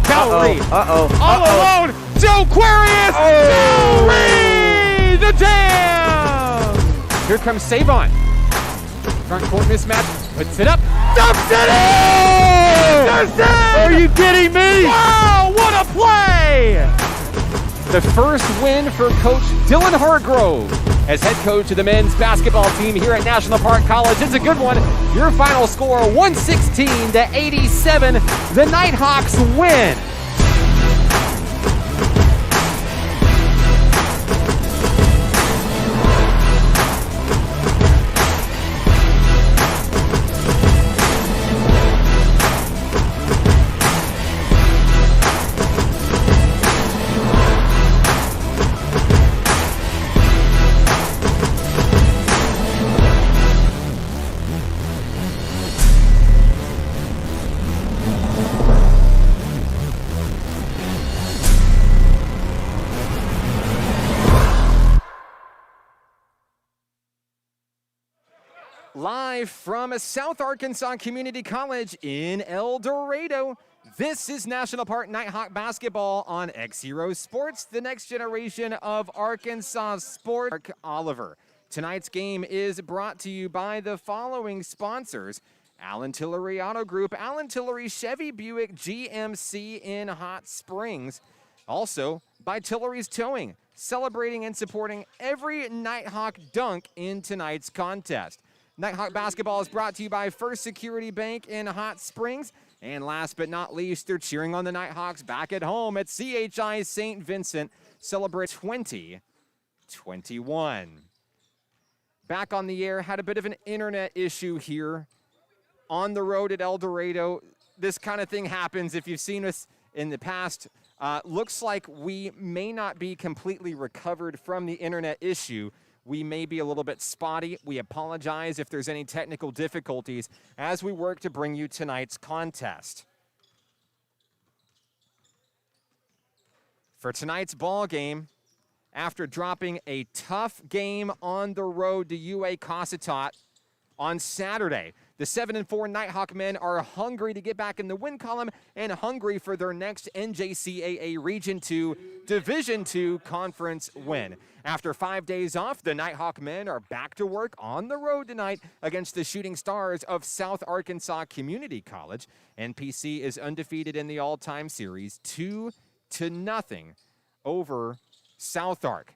Valerie. All alone. Joe Aquarius. Oh. Valerie, the jam. Here comes Savon. Front court mismatch. Puts it up. Dumps it in. Are you kidding me? Wow, what a play. The first win for Coach Dylan Hargrove as head coach of the men's basketball team here at National Park College. It's a good one. Your final score, 116-87. The Nighthawks win. Live from South Arkansas Community College in El Dorado, this is National Park Nighthawk basketball on XZero Sports, the next generation of Arkansas sport. Mark Oliver. Tonight's game is brought to you by the following sponsors: Allen Tillery Auto Group, Allen Tillery Chevy Buick GMC in Hot Springs. Also by Tillery's Towing, celebrating and supporting every Nighthawk dunk in tonight's contest. Nighthawk basketball is brought to you by First Security Bank in Hot Springs. And last but not least, they're cheering on the Nighthawks back at home at CHI St. Vincent. Celebrate 2021. Back on the air, had a bit of an internet issue here on the road at El Dorado. This kind of thing happens if you've seen us in the past. Looks like we may not be completely recovered from the internet issue. We may be a little bit spotty. We apologize if there's any technical difficulties as we work to bring you tonight's contest. For tonight's ball game, after dropping a tough game on the road to UA Cossatot on Saturday, the 7-4 Nighthawk men are hungry to get back in the win column and hungry for their next NJCAA Region 2 Division II conference win. After 5 days off, the Nighthawk men are back to work on the road tonight against the Shooting Stars of South Arkansas Community College. NPC is undefeated in the all-time series, 2-0 over South Ark.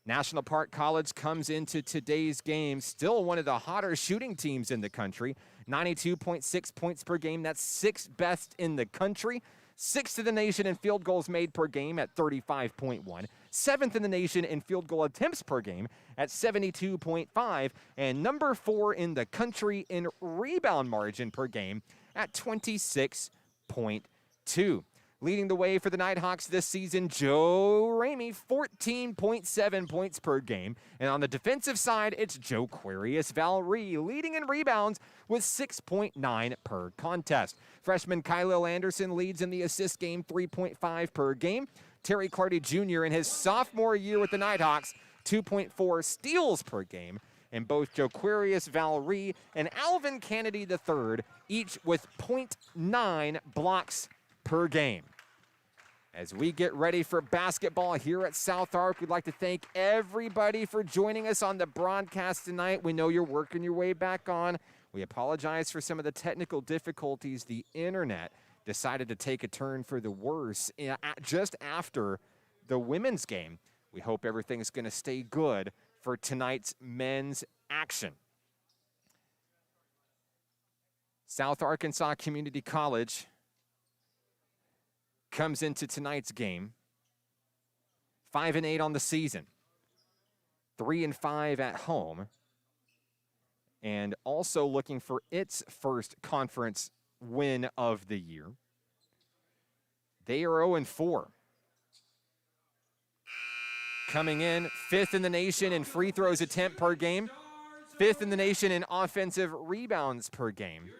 National Park College comes into today's game still one of the hotter shooting teams in the country. 92.6 points per game. That's sixth best in the country. Sixth in the nation in field goals made per game at 35.1. Seventh in the nation in field goal attempts per game at 72.5. And number 4 in the country in rebound margin per game at 26.2. Leading the way for the Nighthawks this season, Joe Ramey, 14.7 points per game. And on the defensive side, it's Joe Aquarius Valerie, leading in rebounds with 6.9 per contest. Freshman Kylil Anderson leads in the assist game, 3.5 per game. Terry Clardy Jr. in his sophomore year with the Nighthawks, 2.4 steals per game. And both Joe Aquarius Valerie and Alvin Kennedy III, each with 0.9 blocks per game. As we get ready for basketball here at South Ark, we'd like to thank everybody for joining us on the broadcast tonight. We know you're working your way back on. We apologize for some of the technical difficulties. The internet decided to take a turn for the worse just after the women's game. We hope everything's going to stay good for tonight's men's action. South Arkansas Community College comes into tonight's game 5-8 on the season, 3-5 at home, and also looking for its first conference win of the year. They are 0-4. Coming in 5th in the nation in free throws attempt per game, 5th in the nation in offensive rebounds per game,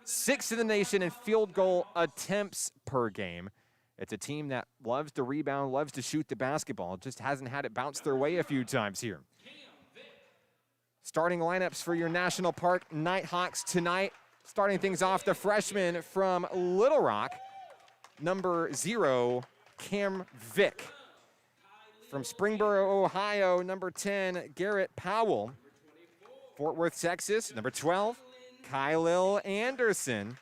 6th in the nation in field goal attempts per game. It's a team that loves to rebound, loves to shoot the basketball, just hasn't had it bounce their way a few times here. Starting lineups for your National Park Nighthawks tonight. Starting things off, the freshman from Little Rock, number 0, Cam Vick. From Springboro, Ohio, number 10, Garrett Powell. Fort Worth, Texas, number 12, Kylil Anderson.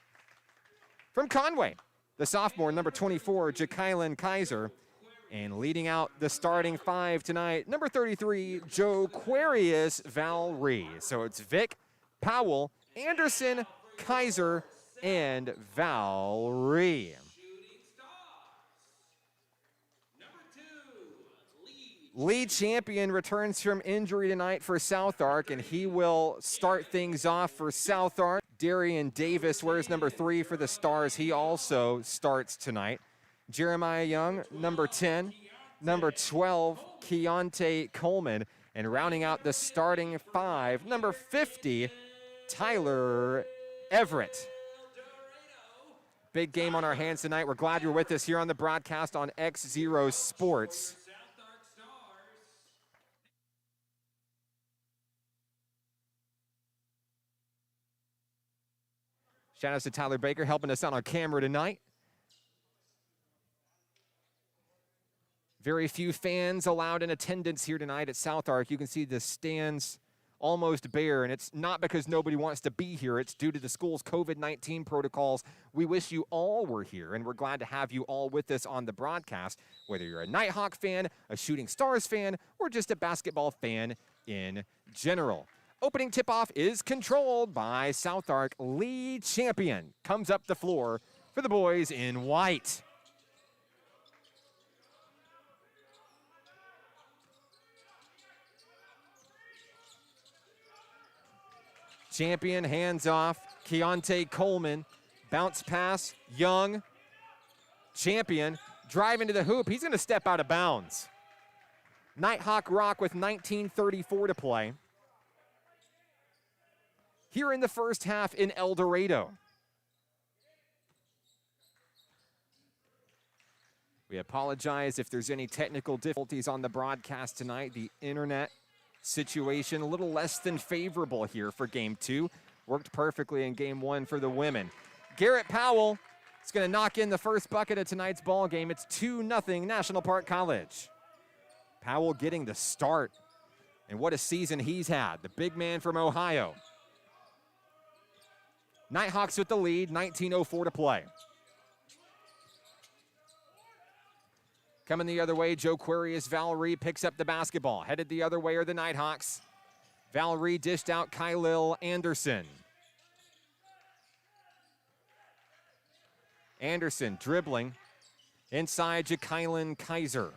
From Conway, the sophomore, number 24, Jakylan Kaiser. And leading out the starting 5 tonight, number 33, Joquarius Valree. So it's Vick, Powell, Anderson, Kaiser, and Valree. Lee Champion returns from injury tonight for South Ark, and he will start things off for South Ark. Darian Davis wears number 3 for the Stars. He also starts tonight. Jeremiah Young, number 10. Number 12, Keontae Coleman. And rounding out the starting 5, number 50, Tyler Everett. Big game on our hands tonight. We're glad you're with us here on the broadcast on XZero Sports. Shout out to Tyler Baker helping us out on camera tonight. Very few fans allowed in attendance here tonight at South Ark. You can see the stands almost bare, and it's not because nobody wants to be here. It's due to the school's COVID-19 protocols. We wish you all were here, and we're glad to have you all with us on the broadcast, whether you're a Nighthawk fan, a Shooting Stars fan, or just a basketball fan in general. Opening tip-off is controlled by South Ark. Lee Champion comes up the floor for the boys in white. Champion hands off, Keontae Coleman, bounce pass, Young. Champion, drive into the hoop. He's going to step out of bounds. Nighthawk Rock with 19:34 to play. Here in the first half in El Dorado. We apologize if there's any technical difficulties on the broadcast tonight. The internet situation a little less than favorable here for game 2. Worked perfectly in game 1 for the women. Garrett Powell is going to knock in the first bucket of tonight's ball game. It's 2-0 National Park College. Powell getting the start. And what a season he's had. The big man from Ohio. Nighthawks with the lead, 19:04 to play. Coming the other way, Joquarius Valree picks up the basketball. Headed the other way are the Nighthawks. Valree dished out Kylil Anderson. Anderson dribbling inside Jakylan Kaiser.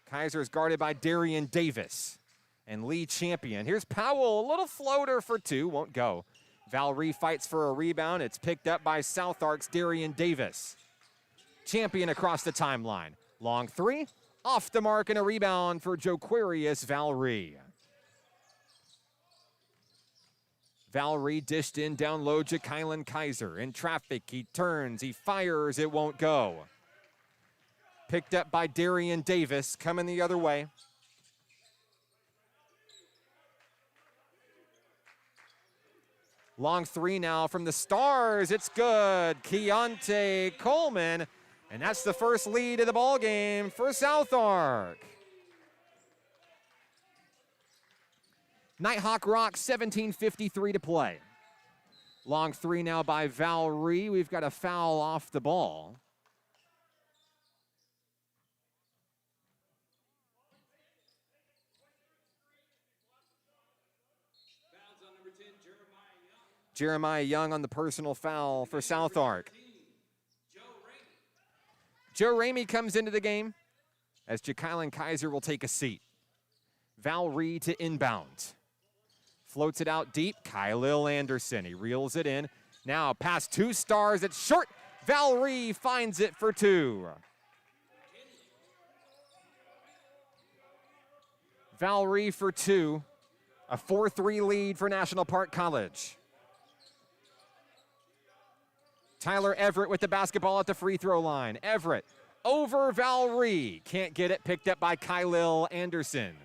Kaiser is guarded by Darian Davis. And Lee Champion. Here's Powell, a little floater for 2, won't go. Valree fights for a rebound. It's picked up by South Ark's Darian Davis. Champion across the timeline. Long 3, off the mark, and a rebound for Joquarius Valree. Valree dished in down low, Jakylan Kaiser. In traffic, he turns, he fires, it won't go. Picked up by Darian Davis, coming the other way. Long 3 now from the Stars, it's good. Keontae Coleman. And that's the first lead of the ball game for South Ark. Nighthawk Rock, 17:53 to play. Long 3 now by Valree. We've got a foul off the ball. Jeremiah Young on the personal foul for South Ark. Joe Ramey comes into the game as Jakylan Kaiser will take a seat. Valree to inbound. Floats it out deep. Kylil Anderson. He reels it in. Now past 2 stars. It's short. Valree finds it for 2. Valree for 2. A 4-3 lead for National Park College. Tyler Everett with the basketball at the free throw line. Everett over Valree. Can't get it. Picked up by Kylil Anderson.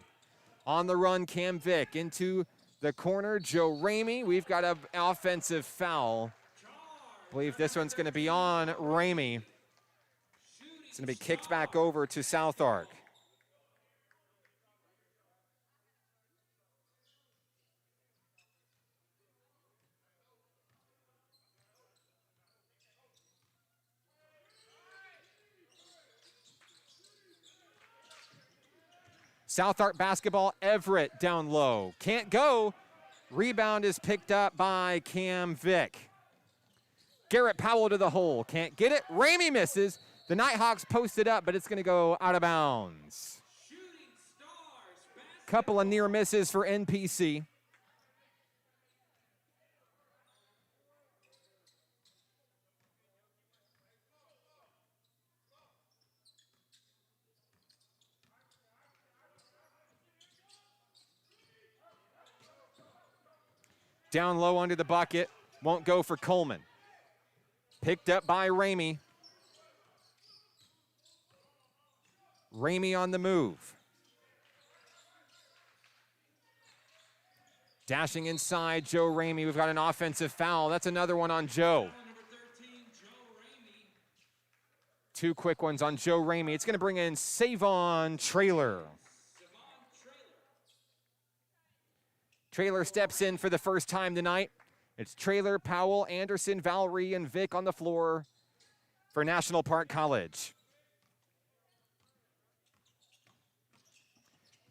On the run, Cam Vick into the corner. Joe Ramey. We've got an offensive foul. I believe this one's going to be on Ramey. It's going to be kicked back over to South Ark. South Ark basketball, Everett down low. Can't go. Rebound is picked up by Cam Vick. Garrett Powell to the hole. Can't get it. Ramey misses. The Nighthawks posted up, but it's going to go out of bounds. Couple of near misses for NPC. Down low under the bucket. Won't go for Coleman. Picked up by Ramey. Ramey on the move. Dashing inside, Joe Ramey. We've got an offensive foul. That's another one on Joe. 2 quick ones on Joe Ramey. It's going to bring in Savon Traylor. Traylor steps in for the first time tonight. It's Traylor, Powell, Anderson, Valerie, and Vick on the floor for National Park College.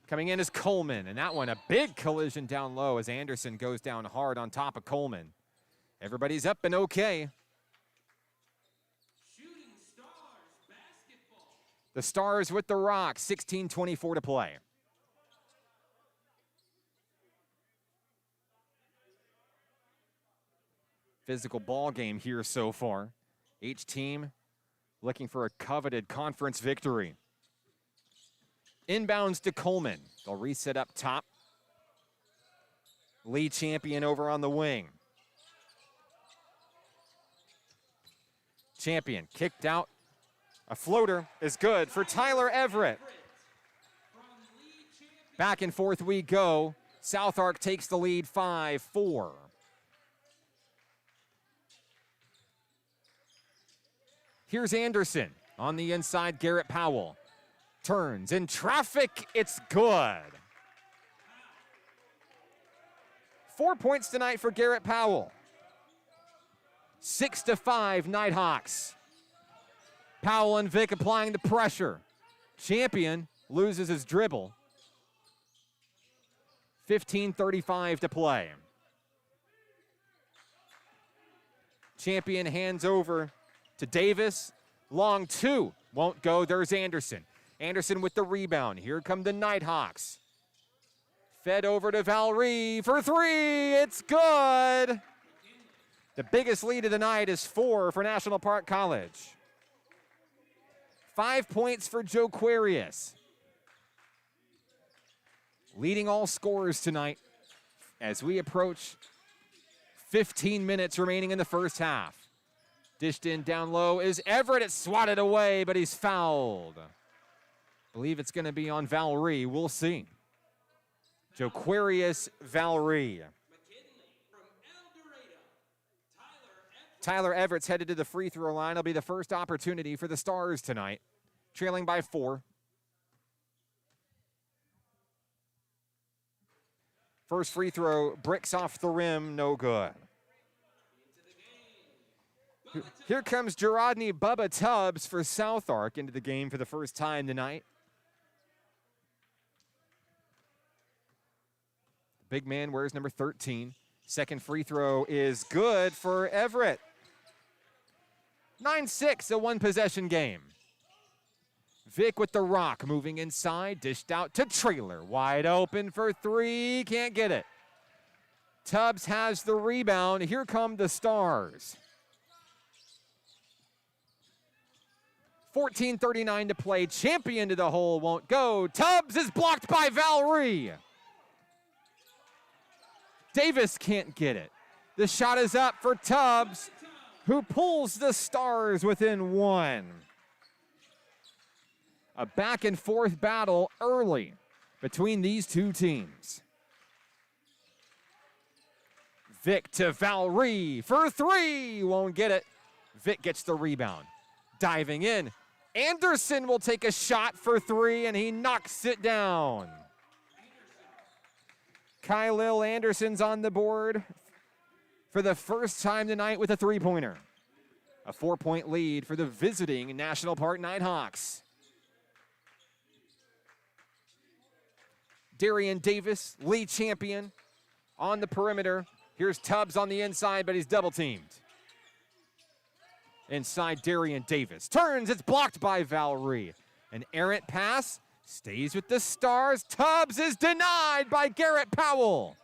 Coming in is Coleman, and that one a big collision down low as Anderson goes down hard on top of Coleman. Everybody's up and okay. Shooting Stars basketball. The Stars with the rock, 16:24 to play. Physical ball game here so far. Each team looking for a coveted conference victory. Inbounds to Coleman. They'll reset up top. Lee Champion over on the wing. Champion kicked out. A floater is good for Tyler Everett. Back and forth we go. South Ark takes the lead 5-4. Here's Anderson on the inside. Garrett Powell turns in traffic. It's good. 4 points tonight for Garrett Powell. 6-5 Nighthawks. Powell and Vick applying the pressure. Champion loses his dribble. 15:35 to play. Champion hands over to Davis. Long 2. Won't go. There's Anderson. Anderson with the rebound. Here come the Nighthawks. Fed over to Valerie for 3. It's good. The biggest lead of the night is 4 for National Park College. 5 points for Joe Quarius. Leading all scorers tonight as we approach 15 minutes remaining in the first half. Dished in down low is Everett. It's swatted away, but he's fouled. Believe it's going to be on Valerie. We'll see. Joe Quarius, Valerie. Tyler Everett's headed to the free throw line. It'll be the first opportunity for the Stars tonight. Trailing by 4. First free throw, bricks off the rim, no good. Here comes Gerodney Bubba Tubbs for South Ark into the game for the first time tonight. Big man wears number 13. Second free throw is good for Everett. 9-6, a one-possession game. Vick with the rock, moving inside, dished out to Traylor. Wide open for 3, can't get it. Tubbs has the rebound. Here come the Stars. 14:39 to play. Champion to the hole, won't go. Tubbs is blocked by Valerie. Davis can't get it. The shot is up for Tubbs, who pulls the Stars within 1. A back and forth battle early between these two teams. Vick to Valerie for 3, won't get it. Vick gets the rebound. Diving in, Anderson will take a shot for three, and he knocks it down. Kylil Anderson's on the board for the first time tonight with a three-pointer. A 4-point lead for the visiting National Park Nighthawks. Darian Davis, lead champion, on the perimeter. Here's Tubbs on the inside, but he's double-teamed. Inside, Darian Davis. Turns, it's blocked by Valerie. An errant pass, stays with the Stars. Tubbs is denied by Garrett Powell.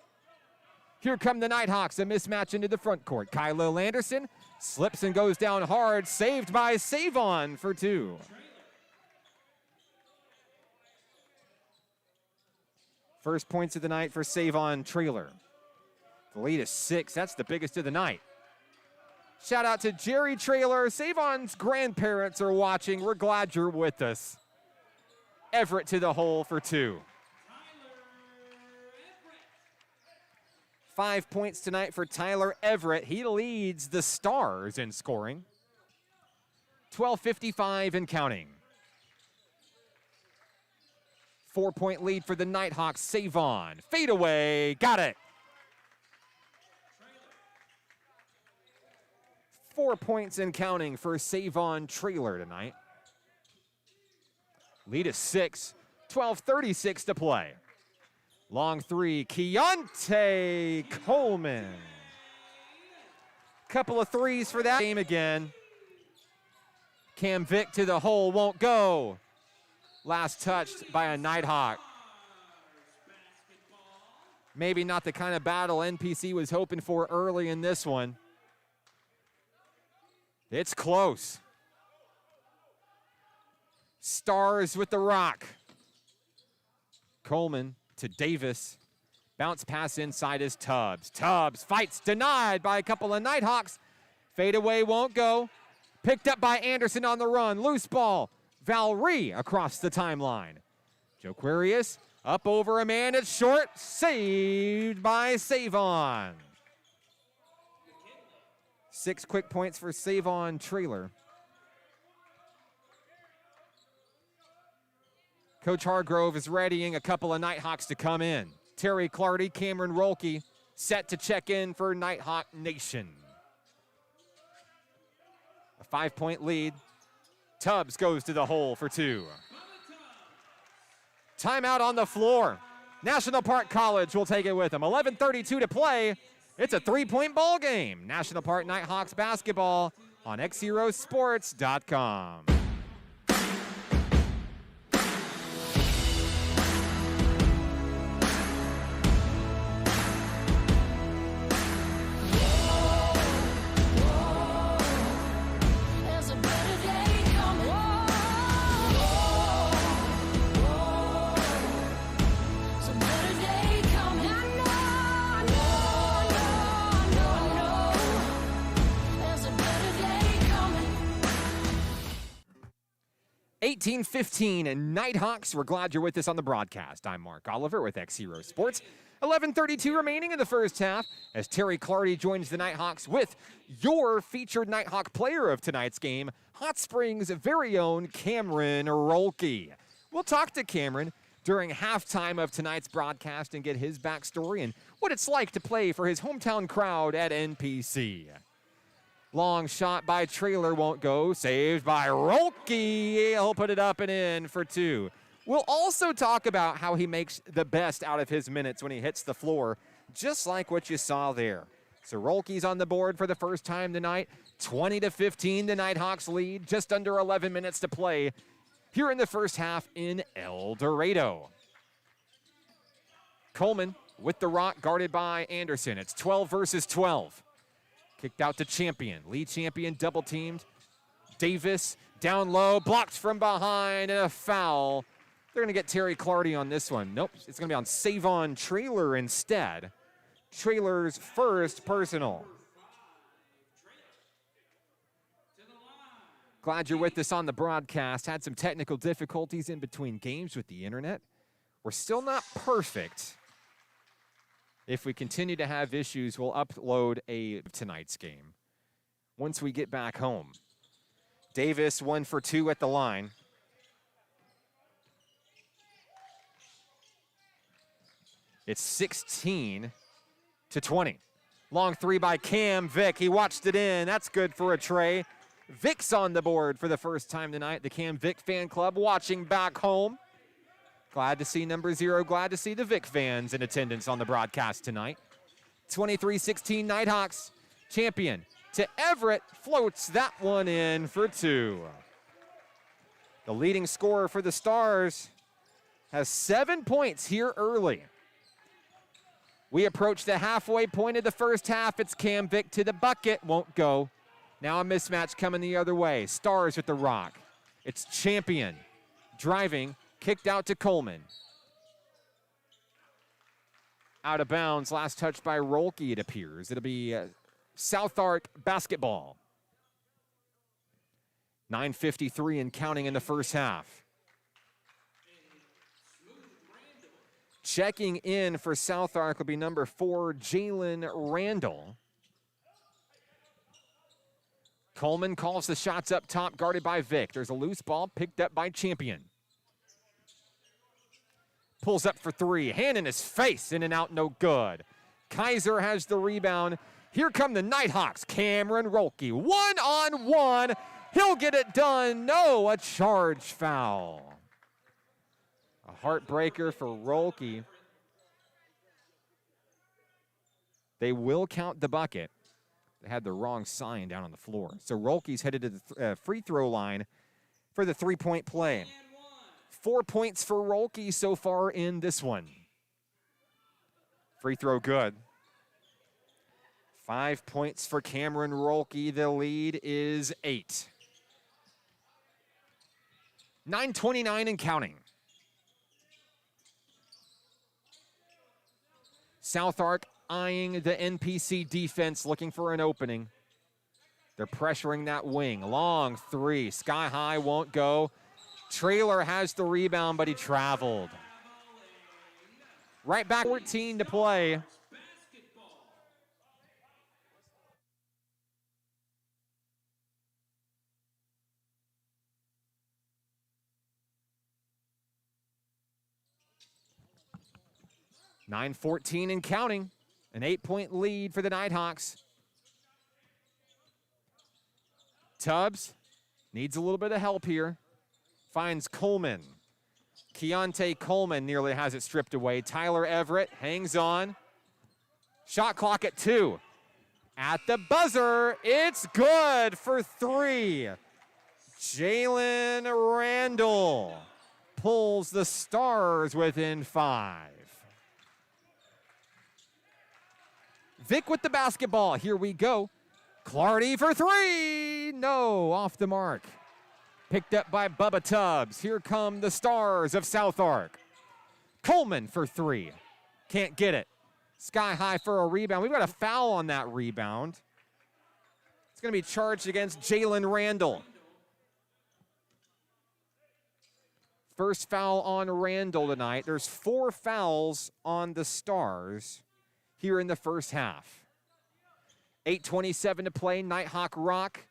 Here come the Nighthawks, a mismatch into the front court. Kylil Anderson slips and goes down hard, saved by Savon for two. First points of the night for Savon Trailer. The lead is 6, that's the biggest of the night. Shout out to Jerry Trailer. Savon's grandparents are watching. We're glad you're with us. Everett to the hole for two. 5 points tonight for Tyler Everett. He leads the Stars in scoring. 12:55 and counting. 4-point lead for the Nighthawks. Savon, fade away, got it. 4 points and counting for Savon Trailer tonight. Lead is 6, 12:36 to play. Long three, Keontae Coleman. Couple of threes for that game again. Cam Vick to the hole, won't go. Last touched by a Nighthawk. Maybe not the kind of battle NPC was hoping for early in this one. It's close. Stars with the rock. Coleman to Davis. Bounce pass inside is Tubbs. Tubbs fights, denied by a couple of Nighthawks. Fade away, won't go. Picked up by Anderson on the run. Loose ball. Valerie across the timeline. Joquarius up over a man. It's short. Saved by Savon. 6 quick points for Savon Trailer. Coach Hargrove is readying a couple of Nighthawks to come in. Terry Clardy, Cameron Rolke set to check in for Nighthawk Nation. A 5-point lead. Tubbs goes to the hole for two. Timeout on the floor. National Park College will take it with them. 11:32 to play. It's a 3-point ball game. National Park Nighthawks basketball on XZeroSports.com. $18:15 and Nighthawks. We're glad you're with us on the broadcast. I'm Mark Oliver with XZero Sports. 11:32 remaining in the first half as Terry Clardy joins the Nighthawks with your featured Nighthawk player of tonight's game, Hot Springs' very own Cameron Rolke. We'll talk to Cameron during halftime of tonight's broadcast and get his backstory and what it's like to play for his hometown crowd at NPC. Long shot by Trailer won't go. Saved by Rolke. He'll put it up and in for two. We'll also talk about how he makes the best out of his minutes when he hits the floor, just like what you saw there. So Rolke's on the board for the first time tonight. 20-15, the Nighthawks lead. Just under 11 minutes to play here in the first half in El Dorado. Coleman with the rock, guarded by Anderson. It's 12 versus 12. Kicked out to Champion. Lead Champion double-teamed. Davis down low, blocked from behind, and a foul. They're going to get Terry Clardy on this one. Nope, it's going to be on Savon Trailer instead. Trailer's first personal. Glad you're with us on the broadcast. Had some technical difficulties in between games with the internet. We're still not perfect. If we continue to have issues, we'll upload tonight's game once we get back home. Davis 1 for 2 at the line. It's 16-20. Long three by Cam Vick. He watched it in. That's good for a tray. Vick's on the board for the first time tonight. The Cam Vick fan club watching back home. Glad to see number 0. Glad to see the Vick fans in attendance on the broadcast tonight. 23-16 Nighthawks. Champion to Everett floats that one in for 2. The leading scorer for the Stars has 7 points here early. We approach the halfway point of the first half. It's Cam Vick to the bucket. Won't go. Now a mismatch coming the other way. Stars with the rock. It's Champion driving. Kicked out to Coleman. Out of bounds. Last touch by Rolke, it appears. It'll be South Ark basketball. 9:53 and counting in the first half. Checking in for South Ark will be number 4, Jalen Randall. Coleman calls the shots up top, guarded by Vick. There's a loose ball picked up by Champion. Pulls up for 3. Hand in his face. In and out, no good. Kaiser has the rebound. Here come the Nighthawks. Cameron Rolke. 1-on-1. He'll get it done. No, a charge foul. A heartbreaker for Rolke. They will count the bucket. They had the wrong sign down on the floor. So Rolke's headed to the free throw line for the 3-point play. 4 points for Rolke so far in this one. Free throw good. 5 points for Cameron Rolke. The lead is 8. 9:29 and counting. South Ark eyeing the NPC defense, looking for an opening. They're pressuring that wing. Long 3. Sky high, won't go. Trailer has the rebound, but he traveled. Right back, 14 to play. (9:14 and counting. An 8-point lead for the Nighthawks. Tubbs needs a little bit of help here. Finds Coleman. Keontae Coleman nearly has it stripped away. Tyler Everett hangs on. Shot clock at 2. At the buzzer, it's good for 3. Jalen Randall pulls the Stars within 5. Vick with the basketball. Here we go. Clardy for 3. No, off the mark. Picked up by Bubba Tubbs. Here come the Stars of South Ark. Coleman for 3. Can't get it. Sky high for a rebound. We've got a foul on that rebound. It's going to be charged against Jalen Randall. First foul on Randall tonight. There's 4 fouls on the Stars here in the first half. 8:27 to play. Nighthawk rock.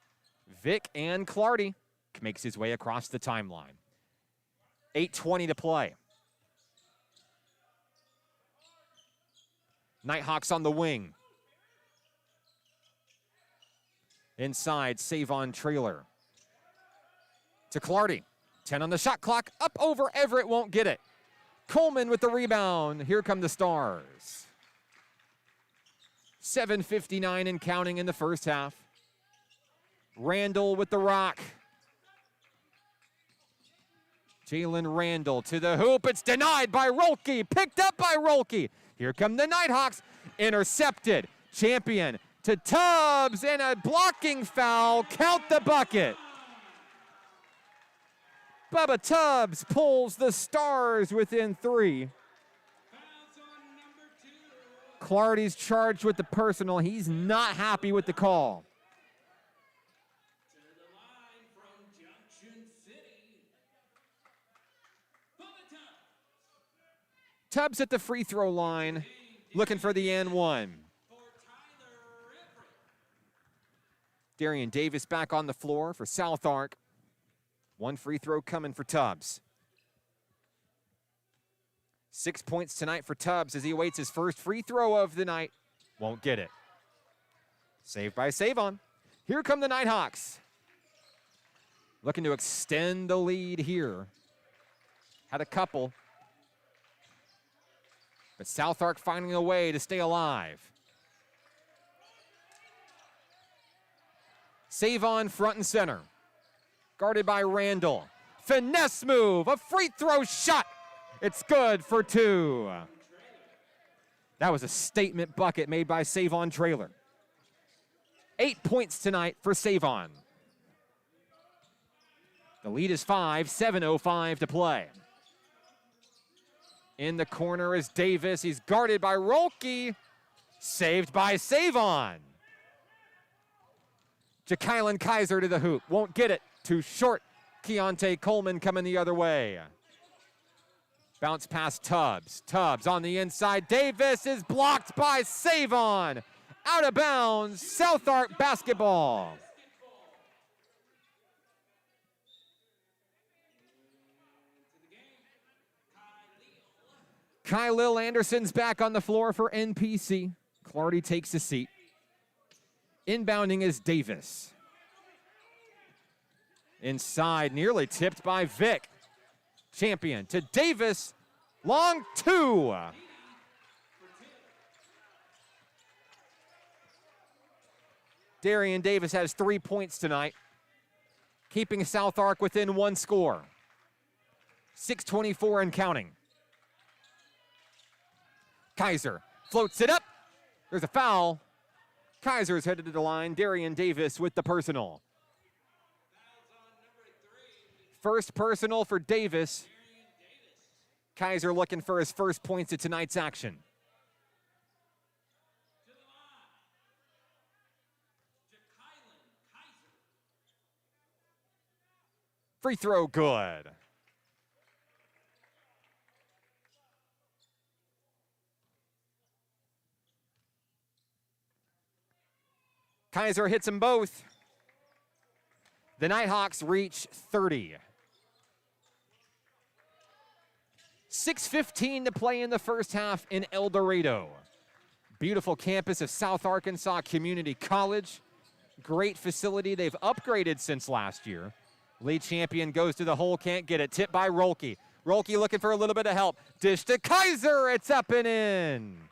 Vick and Clardy makes his way across the timeline. 8:20 to play. Nighthawks on the wing. Inside, save on Trailer. To Clardy. 10 on the shot clock. Up over Everett, won't get it. Coleman with the rebound. Here come the Stars. 7:59 and counting in the first half. Randall with the rock. Jalen Randall to the hoop. It's denied by Rolke. Picked up by Rolke. Here come the Nighthawks. Intercepted. Champion to Tubbs and a blocking foul. Count the bucket. Bubba Tubbs pulls the Stars within 3. Clardy's charged with the personal. He's not happy with the call. To the line from Junction City. Bubba Tubbs. Tubbs at the free throw line, looking for the N1. For Tyler Everett. Darian Davis back on the floor for South Ark. One free throw coming for Tubbs. 6 points tonight for Tubbs as he awaits his first free throw of the night. Won't get it. Saved by Savon. Here come the Nighthawks. Looking to extend the lead here. Had a couple. But South Ark finding a way to stay alive. Savon front and center. Guarded by Randall. Finesse move, a free throw shot. It's good for 2. That was a statement bucket made by Savon Traylor. 8 points tonight for Savon. The lead is 5, 7:05 to play. In the corner is Davis. He's guarded by Rolke. Saved by Savon. Ja'Kylan Kaiser to the hoop. Won't get it. Too short. Keontae Coleman coming the other way. Bounce past Tubbs. Tubbs on the inside. Davis is blocked by Savon. Out of bounds. South Ark basketball. Kylil Anderson's back on the floor for NPC. Clardy takes a seat. Inbounding is Davis. Inside, nearly tipped by Vic. Champion to Davis. Long 2. Darian Davis has 3 points tonight, keeping South Ark within 1 score. 6:24 and counting. Kaiser floats it up. There's a foul. Kaiser's headed to the line. Darian Davis with the personal. First personal for Davis. Kaiser looking for his first points of tonight's action. Free throw good. Kaiser hits them both. The Nighthawks reach 30. 6:15 to play in the first half in El Dorado. Beautiful campus of South Arkansas Community College. Great facility. They've upgraded since last year. Lead champion goes to the hole, can't get it. Tipped by Rolke. Rolke looking for a little bit of help. Dish to Kaiser. It's up and in.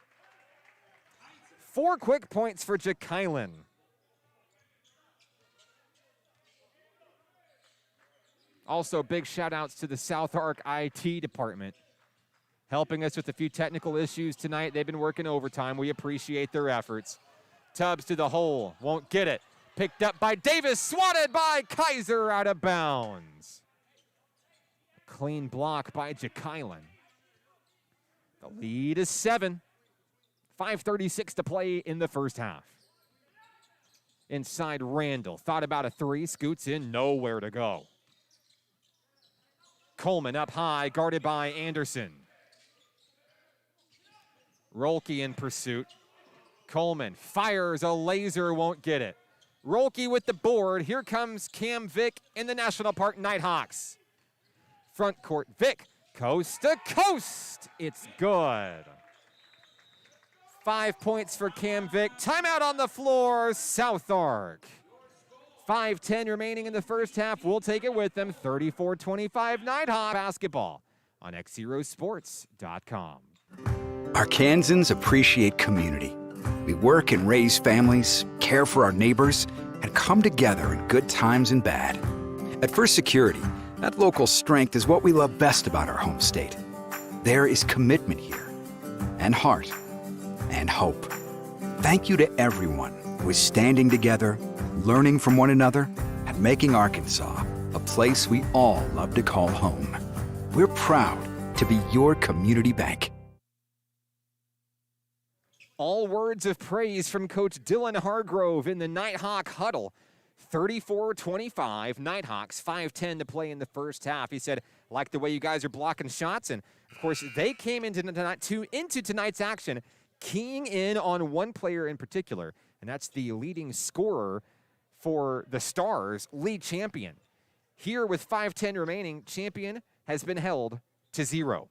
4 quick points for Ja'Kylan. Also, big shout-outs to the South Ark IT department, helping us with a few technical issues tonight. They've been working overtime. We appreciate their efforts. Tubbs to the hole. Won't get it. Picked up by Davis. Swatted by Kaiser out of bounds. Clean block by Ja'Kylan. The lead is 7. 5:36 to play in the first half. Inside Randall. Thought about a 3. Scoots in. Nowhere to go. Coleman up high, guarded by Anderson. Rolke in pursuit. Coleman fires a laser, won't get it. Rolke with the board. Here comes Cam Vick in the National Park Nighthawks. Front court, Vick, coast to coast. It's good. 5 points for Cam Vick. Timeout on the floor, South Ark. 5:10 remaining in the first half. We'll take it with them. 34-25 Nighthawk basketball on XZeroSports.com. Arkansans appreciate community. We work and raise families, care for our neighbors, and come together in good times and bad. At First Security, that local strength is what we love best about our home state. There is commitment here, and heart, and hope. Thank you to everyone who is standing together, learning from one another, and making Arkansas a place we all love to call home. We're proud to be your community bank. All words of praise from Coach Dylan Hargrove in the Nighthawk huddle. 34-25, Nighthawks, 5:10 to play in the first half. He said, like the way you guys are blocking shots. And, of course, they came into tonight's action keying in on one player in particular, and that's the leading scorer for the Stars, Lee Champion. Here with 5:10 remaining, Champion has been held to 0.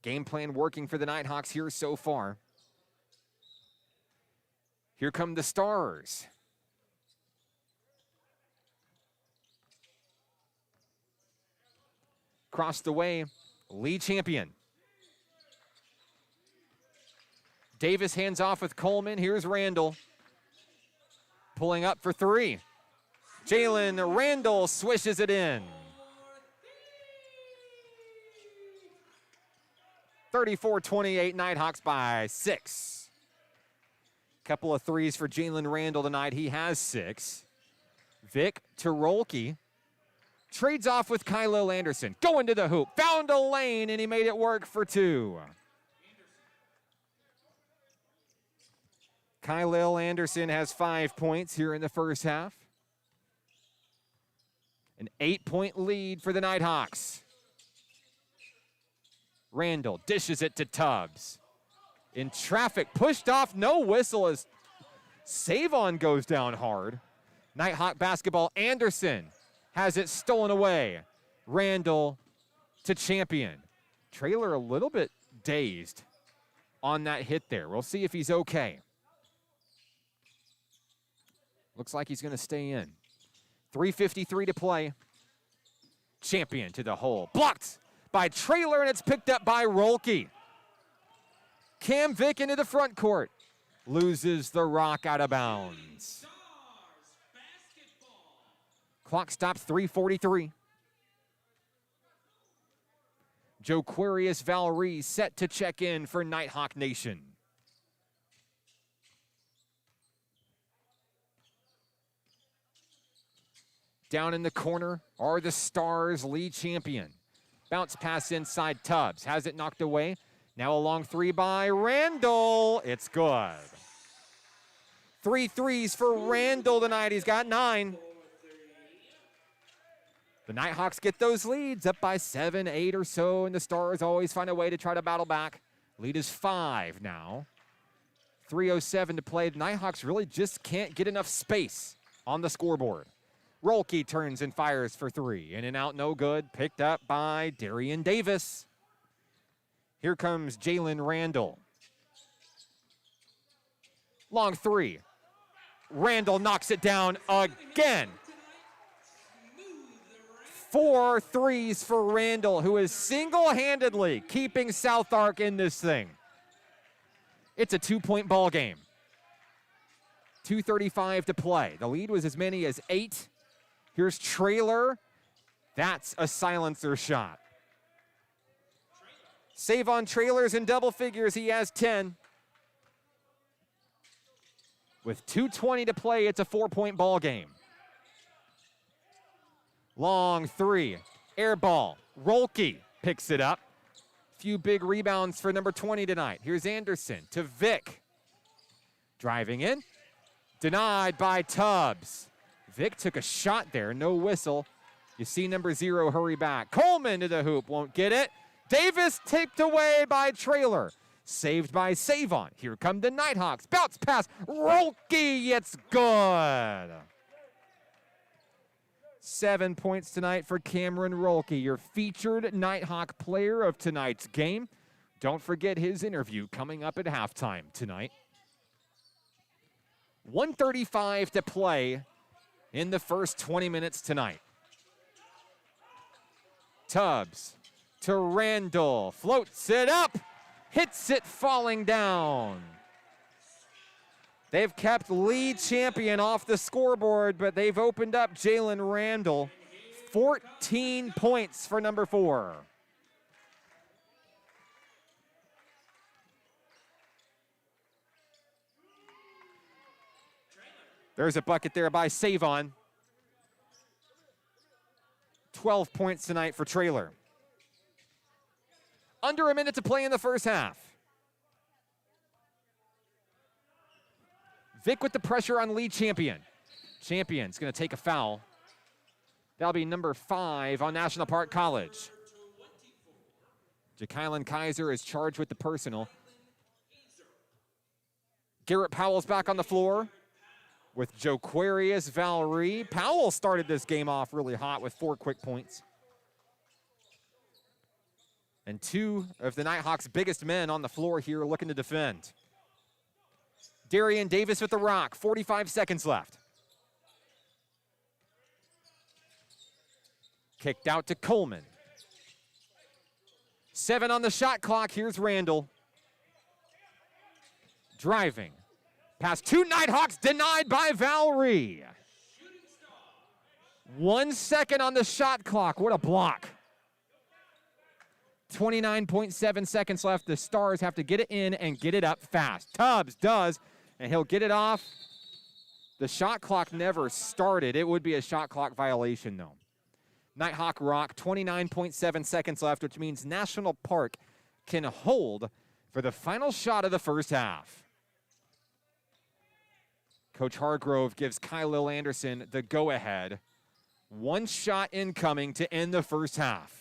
Game plan working for the Nighthawks here so far. Here come the Stars. Across the way, Lee Champion. Davis hands off with Coleman. Here's Randall. Pulling up for 3. Jalen Randall swishes it in. 34-28, Nighthawks by 6. Couple of threes for Jalen Randall tonight. He has 6. Vic to Rolke. Trades off with Kylo Anderson. Going to the hoop. Found a lane, and he made it work for 2. Kyle Anderson has 5 points here in the first half. An 8-point lead for the Nighthawks. Randall dishes it to Tubbs. In traffic, pushed off, no whistle as Savon goes down hard. Nighthawk basketball, Anderson has it stolen away. Randall to Champion. Traylor a little bit dazed on that hit there. We'll see if he's okay. Looks like he's going to stay in. 3:53 to play. Champion to the hole. Blocked by Traylor, and it's picked up by Rolke. Cam Vick into the front court. Loses the rock out of bounds. Clock stops 3:43. Joquarius Valree set to check in for Nighthawk Nation. Down in the corner are the Stars, Lee Champion. Bounce pass inside Tubbs. Has it knocked away. Now a long 3 by Randall. It's good. 3 threes for Randall tonight. He's got 9. The Nighthawks get those leads up by 7, 8 or so, and the Stars always find a way to try to battle back. Lead is 5 now. 3:07 to play. The Nighthawks really just can't get enough space on the scoreboard. Rolke turns and fires for 3. In and out, no good. Picked up by Darian Davis. Here comes Jalen Randall. Long 3. Randall knocks it down again. 4 threes for Randall, who is single-handedly keeping South Ark in this thing. It's a 2-point ball game. 2:35 to play. The lead was as many as 8. Here's Traylor. That's a silencer shot. Save on Traylor's in double figures. He has 10. With 2:20 to play, it's a 4-point ball game. Long 3. Air ball. Rolke picks it up. Few big rebounds for number 20 tonight. Here's Anderson to Vic. Driving in. Denied by Tubbs. Vic took a shot there, no whistle. You see number 0 hurry back. Coleman to the hoop, won't get it. Davis taped away by Traylor. Saved by Savon. Here come the Nighthawks. Bounce pass. Rolke, it's good. 7 points tonight for Cameron Rolke, your featured Nighthawk player of tonight's game. Don't forget his interview coming up at halftime tonight. 1:35 to play in the first 20 minutes tonight. Tubbs to Randall. Floats it up. Hits it falling down. They've kept Lee Champion off the scoreboard, but they've opened up Jalen Randall. 14 points for number 4. There's a bucket there by Savon. 12 points tonight for Traylor. Under a minute to play in the first half. Vic with the pressure on Lee Champion. Champion's going to take a foul. That'll be number 5 on National Park College. Ja'Kylan Kaiser is charged with the personal. Garrett Powell's back on the floor. with Joquarius Valerie. Powell started this game off really hot with 4 quick points. And 2 of the Nighthawks' biggest men on the floor here looking to defend. Darian Davis with the rock, 45 seconds left. Kicked out to Coleman. 7 on the shot clock. Here's Randall. Driving. Pass 2 Nighthawks, denied by Valerie. 1 second on the shot clock. What a block. 29.7 seconds left. The Stars have to get it in and get it up fast. Tubbs does, and he'll get it off. The shot clock never started. It would be a shot clock violation, though. Nighthawk rock, 29.7 seconds left, which means National Park can hold for the final shot of the first half. Coach Hargrove gives Kylil Anderson the go-ahead. 1 shot incoming to end the first half.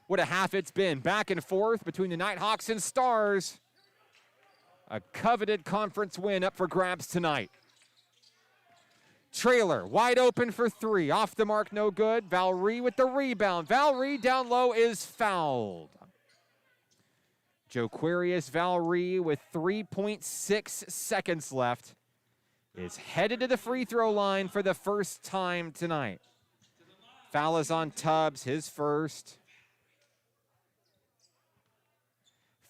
What a half it's been. Back and forth between the Nighthawks and Stars. A coveted conference win up for grabs tonight. Trailer wide open for 3. Off the mark, no good. Valerie with the rebound. Valerie down low is fouled. Joquarius Valerie with 3.6 seconds left is headed to the free throw line for the first time tonight. Foul is on Tubbs, his first.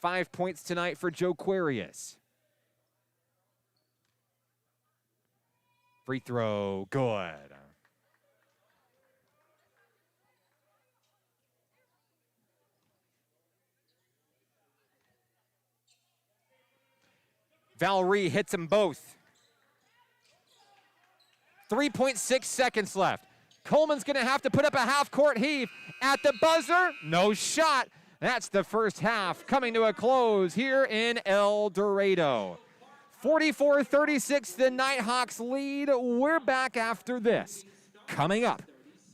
5 points tonight for Joquarius. Free throw, good. Valerie hits them both. 3.6 seconds left. Coleman's going to have to put up a half-court heave. At the buzzer, no shot. That's the first half coming to a close here in El Dorado. 44-36, the Nighthawks lead. We're back after this. Coming up,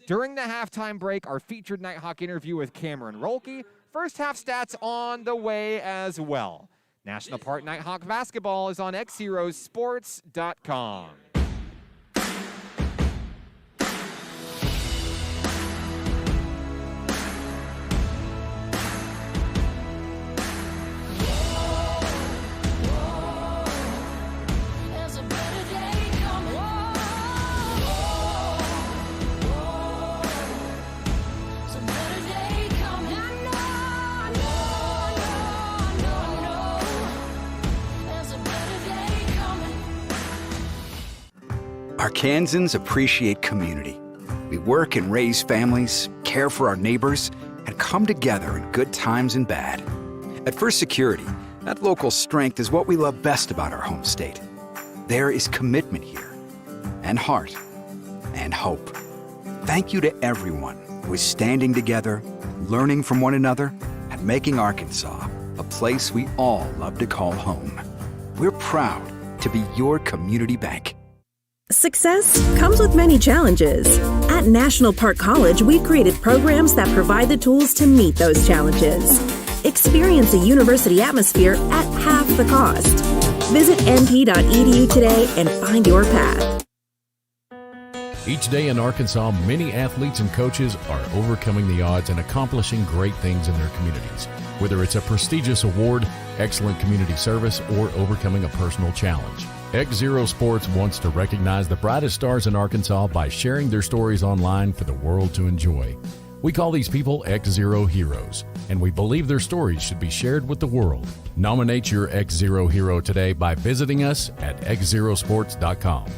during the halftime break, our featured Nighthawk interview with Cameron Rolke. First half stats on the way as well. National Park Nighthawk basketball is on XZeroSports.com. Arkansans appreciate community. We work and raise families, care for our neighbors, and come together in good times and bad. At First Security, that local strength is what we love best about our home state. There is commitment here, and heart, and hope. Thank you to everyone who is standing together, learning from one another, and making Arkansas a place we all love to call home. We're proud to be your community bank. Success comes with many challenges. At National Park College, we've created programs that provide the tools to meet those challenges. Experience a university atmosphere at half the cost. Visit np.edu today and find your path. Each day in Arkansas, many athletes and coaches are overcoming the odds and accomplishing great things in their communities. Whether it's a prestigious award, excellent community service, or overcoming a personal challenge. XZero Sports wants to recognize the brightest stars in Arkansas by sharing their stories online for the world to enjoy. We call these people XZero Heroes, and we believe their stories should be shared with the world. Nominate your XZero hero today by visiting us at XZeroSports.com.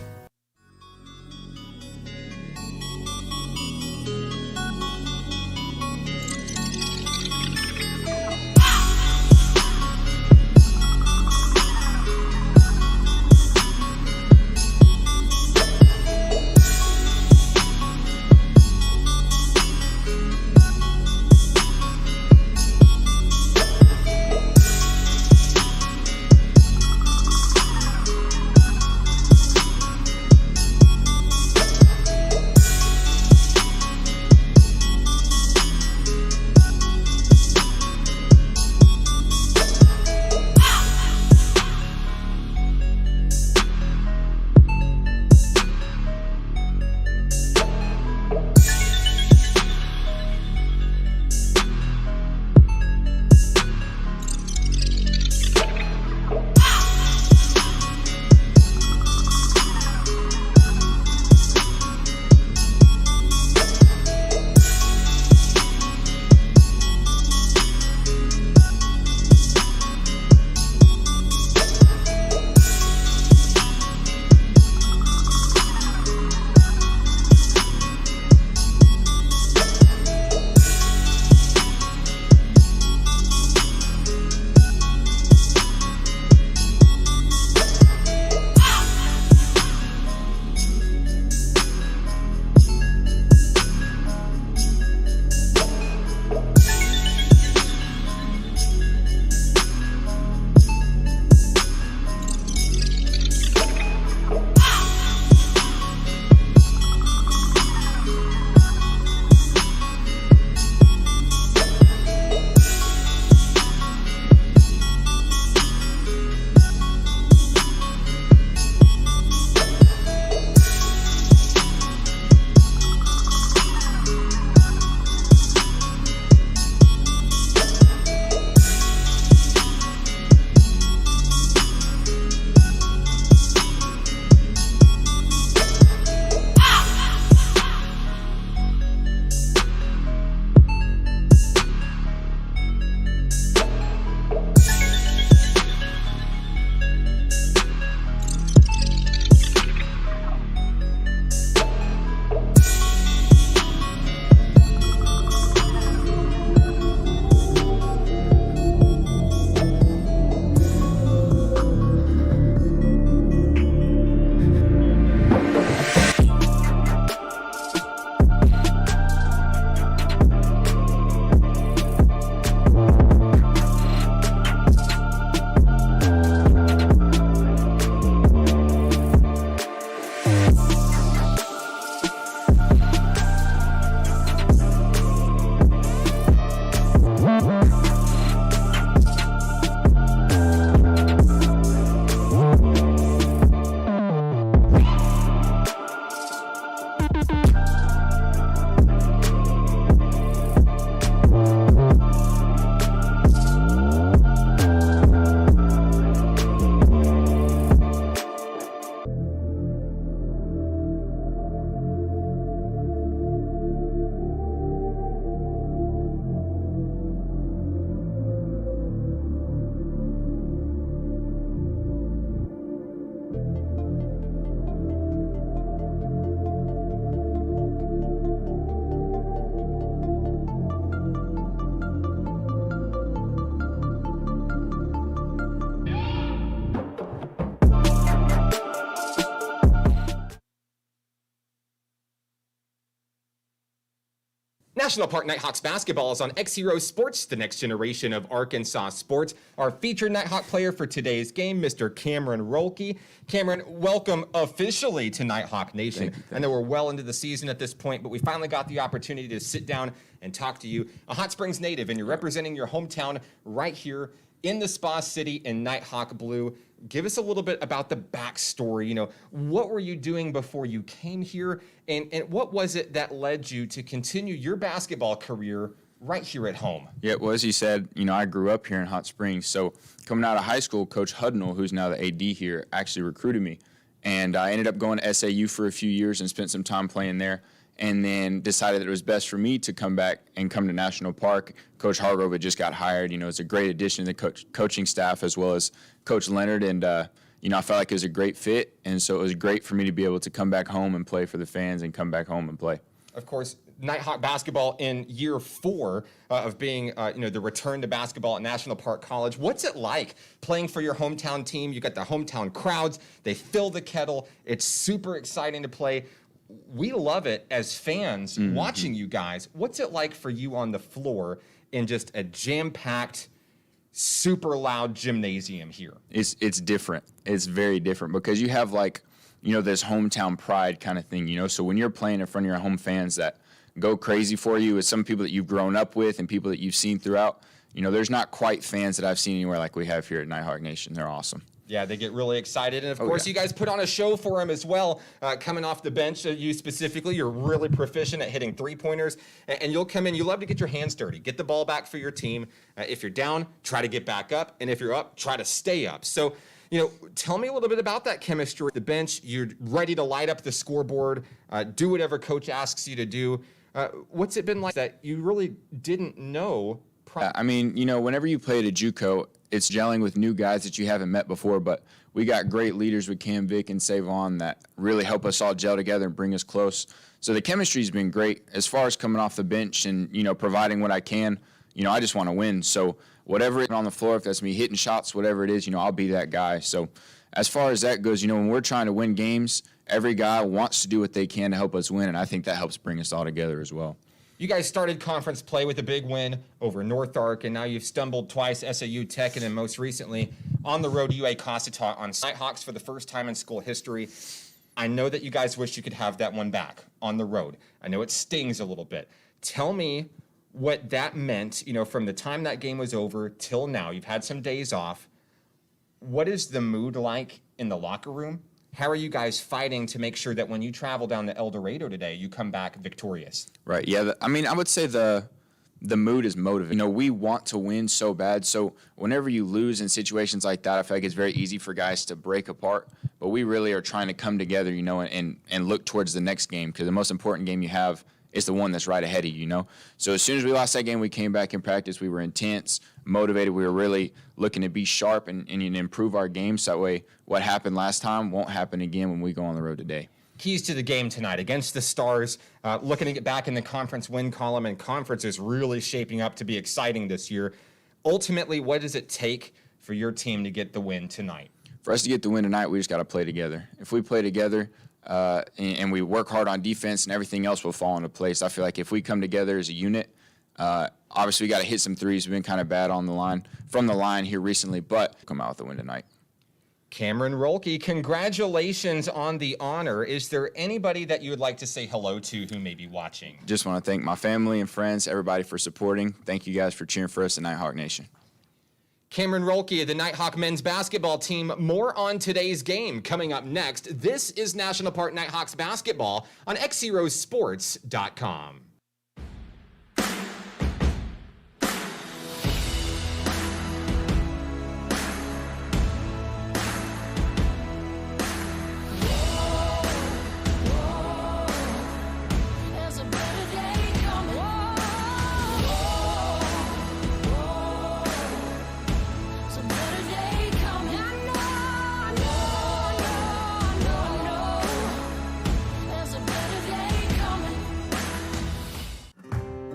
National Park Nighthawks basketball is on XZero Sports, the next generation of Arkansas sports. Our featured Nighthawk player for today's game, Mr. Cameron Rolke. Cameron, welcome officially to Nighthawk Nation. Thank you. I know we're well into the season at this point, but we finally got the opportunity to sit down and talk to you. A Hot Springs native, and you're representing your hometown right here in the Spa City in Nighthawk blue. Give us a little bit about the backstory. You know, what were you doing before you came here, and what was it that led you to continue your basketball career right here at home? Yeah, well, as you said, I grew up here in Hot Springs. So coming out of high school, Coach Hudnall, who's now the AD here, actually recruited me. And I ended up going to SAU for a few years and spent some time playing there. And then decided that it was best for me to come back and come to National Park. Coach Hargrove had just got hired. It's a great addition to the coaching staff as well as Coach Leonard. And, I felt like it was a great fit. And so it was great for me to be able to come back home and play for the fans and come back home and play. Of course, Nighthawk basketball in year 4 of being, the return to basketball at National Park College. What's it like playing for your hometown team? You got the hometown crowds. They fill the kettle. It's super exciting to play. We love it as fans watching you guys. What's it like for you on the floor in just a jam-packed, super loud gymnasium here? It's different. It's very different because you have this hometown pride kind of thing, So when you're playing in front of your home fans that go crazy for you, it's some people that you've grown up with and people that you've seen throughout. There's not quite fans that I've seen anywhere like we have here at Nighthawk Nation. They're awesome. Yeah, they get really excited. And, of course, you guys put on a show for them as well. Coming off the bench, you specifically, you're really proficient at hitting three-pointers. And you'll come in. You love to get your hands dirty. Get the ball back for your team. If you're down, try to get back up. And if you're up, try to stay up. So, tell me a little bit about that chemistry. The bench, you're ready to light up the scoreboard, do whatever coach asks you to do. What's it been like that you really didn't know? Whenever you play at a JUCO, it's gelling with new guys that you haven't met before, but we got great leaders with Cam, Vic, and Savon that really help us all gel together and bring us close. So the chemistry's been great. As far as coming off the bench and, providing what I can, I just want to win. So whatever is on the floor, if that's me hitting shots, whatever it is, I'll be that guy. So as far as that goes, when we're trying to win games, every guy wants to do what they can to help us win, and I think that helps bring us all together as well. You guys started conference play with a big win over North Ark, and now you've stumbled twice, SAU Tech, and then most recently on the road, UA Cossatot on Nighthawks for the first time in school history. I know that you guys wish you could have that one back on the road. I know it stings a little bit. Tell me what that meant, from the time that game was over till now. You've had some days off. What is the mood like in the locker room? How are you guys fighting to make sure that when you travel down to El Dorado today, you come back victorious? Right, yeah. I would say the mood is motivated. We want to win so bad. So whenever you lose in situations like that, I feel like it's very easy for guys to break apart. But we really are trying to come together, and look towards the next game, because the most important game you have is the one that's right ahead of you, So as soon as we lost that game, we came back in practice. We were intense, motivated. We were really looking to be sharp and improve our game. So that way what happened last time won't happen again when we go on the road today. Keys to the game tonight against the Stars, looking to get back in the conference win column, and conference is really shaping up to be exciting this year. Ultimately, what does it take for your team to get the win tonight? For us to get the win tonight, we just got to play together. If we play together, and we work hard on defense, and everything else will fall into place. I feel like if we come together as a unit, obviously we got to hit some threes. We've been kind of bad from the line here recently, but come out with the win tonight. Cameron Rolke, congratulations on the honor. Is there anybody that you would like to say hello to who may be watching? Just want to thank my family and friends, everybody for supporting. Thank you guys for cheering for us at Nighthawk Nation. Cameron Rolke of the Nighthawk men's basketball team. More on today's game coming up next. This is National Park Nighthawks basketball on XZeroSports.com.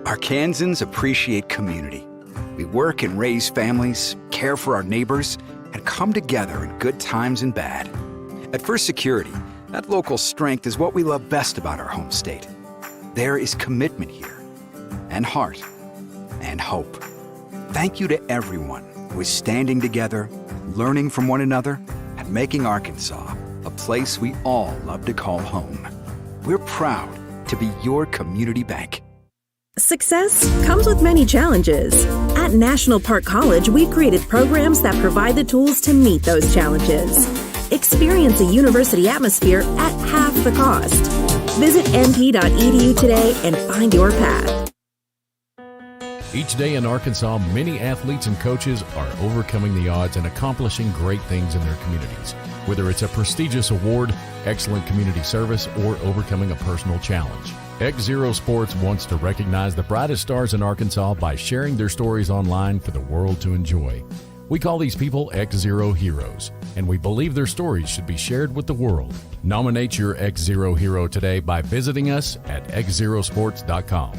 Arkansans appreciate community. We work and raise families, care for our neighbors, and come together in good times and bad. At First Security, that local strength is what we love best about our home state. There is commitment here. and heart and hope. Thank you to everyone who is standing together, learning from one another, and making Arkansas a place we all love to call home. We're proud to be your community bank. Success comes with many challenges. At National Park College, we created programs that provide the tools to meet those challenges. Experience a university atmosphere at half the cost. Visit np.edu today and find your path. Each day in Arkansas, many athletes and coaches are overcoming the odds and accomplishing great things in their communities. Whether it's a prestigious award, excellent community service, or overcoming a personal challenge. XZero Sports wants to recognize the brightest stars in Arkansas by sharing their stories online for the world to enjoy. We call these people XZero Heroes, and we believe their stories should be shared with the world. Nominate your XZero hero today by visiting us at xzerosports.com.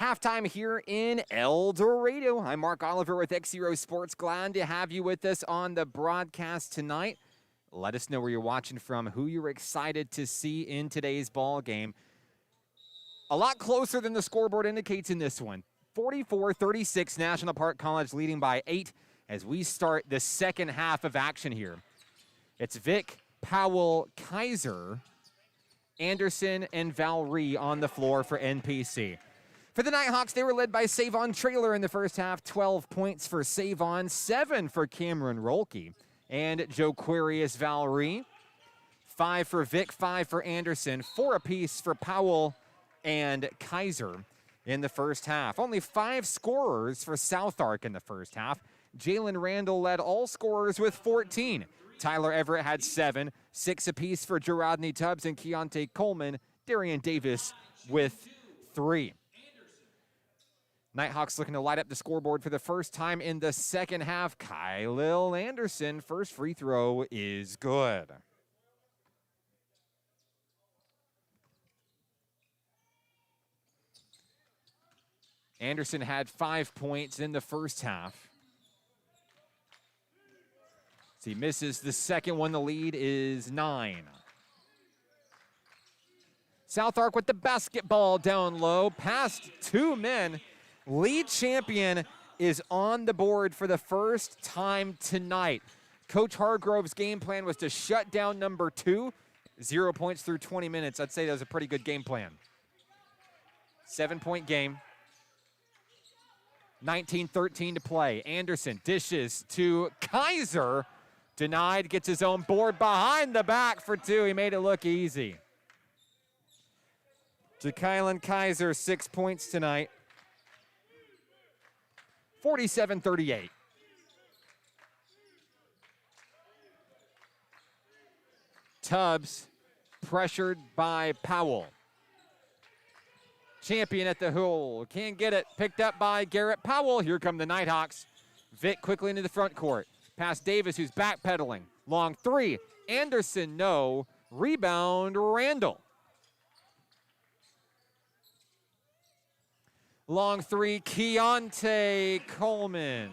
Halftime here in El Dorado. I'm Mark Oliver with XZero Sports. Glad to have you with us on the broadcast tonight. Let us know where you're watching from, who you're excited to see in today's ball game. A lot closer than the scoreboard indicates in this one. 44-36, National Park College leading by 8 as we start the second half of action here. It's Vic, Powell, Kaiser, Anderson, and Valry on the floor for NPC. For the Nighthawks, they were led by Savon Traylor in the first half. 12 points for Savon, 7 for Cameron Rolke and Joquarius Valry. 5 for Vic, 5 for Anderson, 4 apiece for Powell and Kaiser in the first half. Only 5 scorers for South Ark in the first half. Jalen Randall led all scorers with 14. Tyler Everett had 7, 6 apiece for Gerodney Tubbs and Keontae Coleman. Darian Davis with 3. Nighthawks looking to light up the scoreboard for the first time in the second half. Kylil Anderson, first free throw is good. Anderson had 5 points in the first half. As he misses the second one, the lead is 9. South Ark with the basketball down low, past 2 men. Lead champion is on the board for the first time tonight. Coach Hargrove's game plan was to shut down number 2. 0 points through 20 minutes. I'd say that was a pretty good game plan. 7-point game. 19-13 to play. Anderson dishes to Kaiser. Denied, gets his own board behind the back for 2. He made it look easy. Ja'Kylan Kaiser, 6 points tonight. 47-38. Tubbs pressured by Powell. Champion at the hole. Can't get it. Picked up by Garrett Powell. Here come the Nighthawks. Vic quickly into the front court. Past Davis, who's backpedaling. Long 3. Anderson, no. Rebound, Randall. Long 3, Keontae Coleman.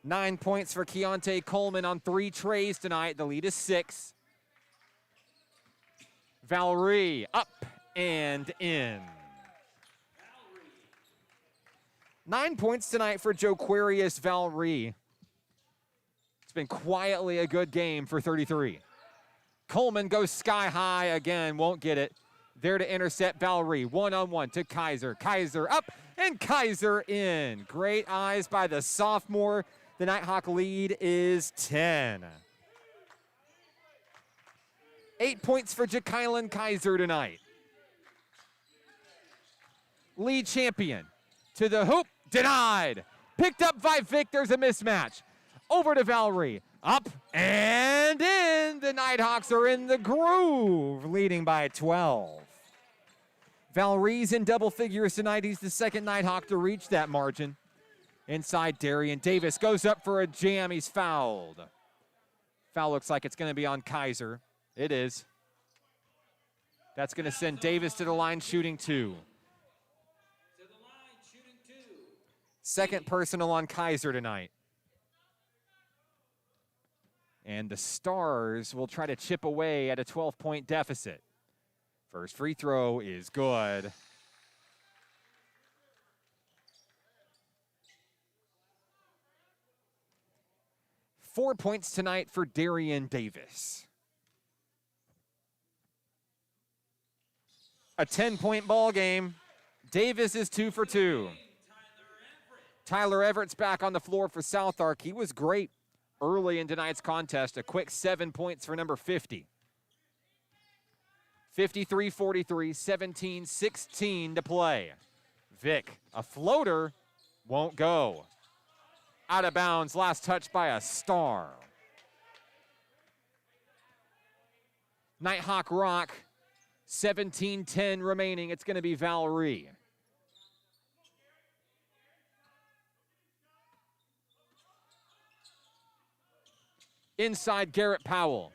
Nine points for Keontae Coleman on 3 trays tonight. The lead is 6. Valerie up and in. 9 points tonight for Joquarius Valerie. It's been quietly a good game for 33. Coleman goes sky high again, won't get it. There to intercept Valerie, one-on-one to Kaiser. Kaiser up and Kaiser in. Great eyes by the sophomore. The Nighthawk lead is 10. 8 points for Ja'Kylan Kaiser tonight. Lead champion to the hoop, denied. Picked up by Vic, there's a mismatch. Over to Valerie, up and in. The Nighthawks are in the groove, leading by 12. Valerie's in double figures tonight. He's the second Nighthawk to reach that margin. Inside, Darian Davis goes up for a jam. He's fouled. Foul looks like it's going to be on Kaiser. It is. That's going to send Davis to the line shooting 2. Second personal on Kaiser tonight. And the Stars will try to chip away at a 12-point deficit. First free throw is good. Four points tonight for Darian Davis. A 10-point ball game. Davis is 2 for 2. Tyler Everett's back on the floor for Southwark. He was great early in tonight's contest. A quick 7 points for number 50. 53-43, 17-16 to play. Vic, a floater, won't go. Out of bounds, last touch by a Star. Nighthawk Rock, 17-10 remaining. It's going to be Valerie. Inside, Garrett Powell.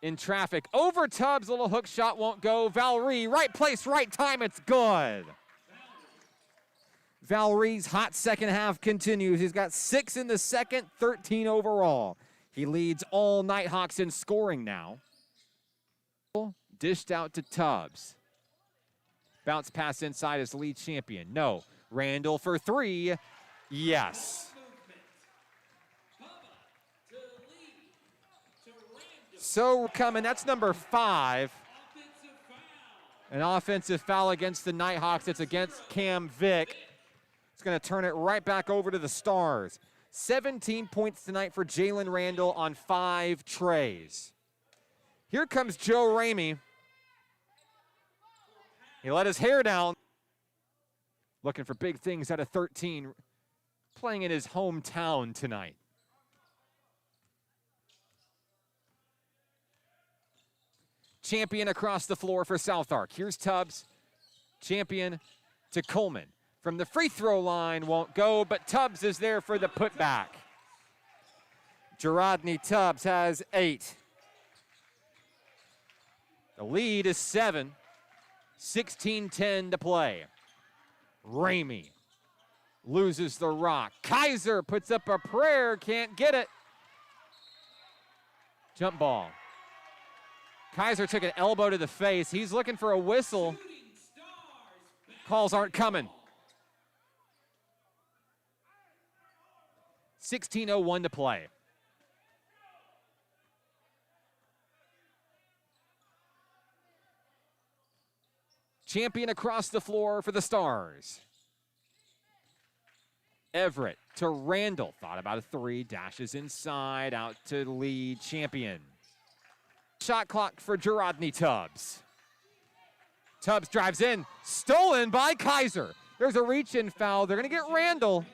In traffic, over Tubbs, little hook shot won't go. Valerie, right place, right time, it's good. Valerie's hot second half continues. He's got 6 in the second, 13 overall. He leads all Nighthawks in scoring now. Dished out to Tubbs. Bounce pass inside as lead champion. No. Randall for 3. Yes. So coming, that's number 5. An offensive foul against the Nighthawks. It's against Cam Vick. It's going to turn it right back over to the Stars. 17 points tonight for Jalen Randall on 5 trays. Here comes Joe Ramey. He let his hair down. Looking for big things out of 13. Playing in his hometown tonight. Champion across the floor for Southwark. Here's Tubbs. Champion to Coleman. From the free throw line, won't go, but Tubbs is there for the putback. Gerodney Tubbs has 8. The lead is 7. 16-10 to play. Ramey loses the rock. Kaiser puts up a prayer, can't get it. Jump ball. Kaiser took an elbow to the face. He's looking for a whistle. Calls aren't coming. 16:01 to play. Champion across the floor for the Stars. Everett to Randall. Thought about a three. Dashes inside. Out to the lead. Champion. Shot clock for Gerodney Tubbs. Tubbs drives in. Stolen by Kaiser. There's a reach-in foul. They're going to get Randall.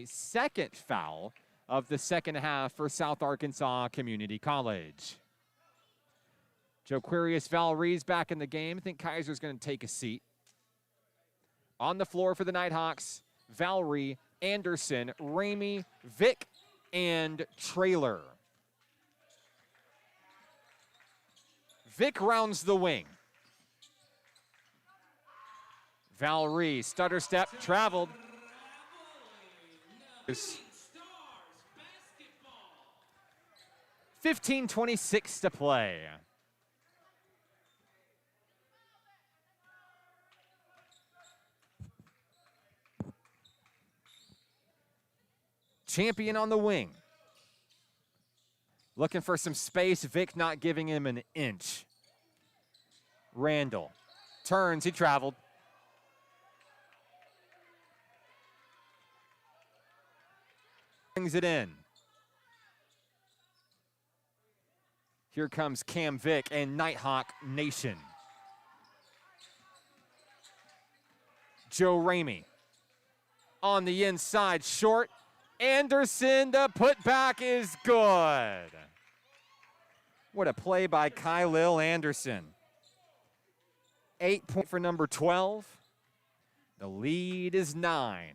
Second foul of the second half for South Arkansas Community College. Joquarius Valree's back in the game. I think Kaiser's going to take a seat. On the floor for the Nighthawks, Valree, Anderson, Ramey, Vick, and Trailer. Vick rounds the wing. Valree, stutter step, traveled. 15:26 to play. Champion on the wing. Looking for some space. Vick not giving him an inch. Randall turns. He traveled. Brings it in. Here comes Cam Vick and Nighthawk Nation. Joe Ramey on the inside, short. Anderson, the putback is good. What a play by Kylil Anderson. 8 point for number 12. The lead is 9.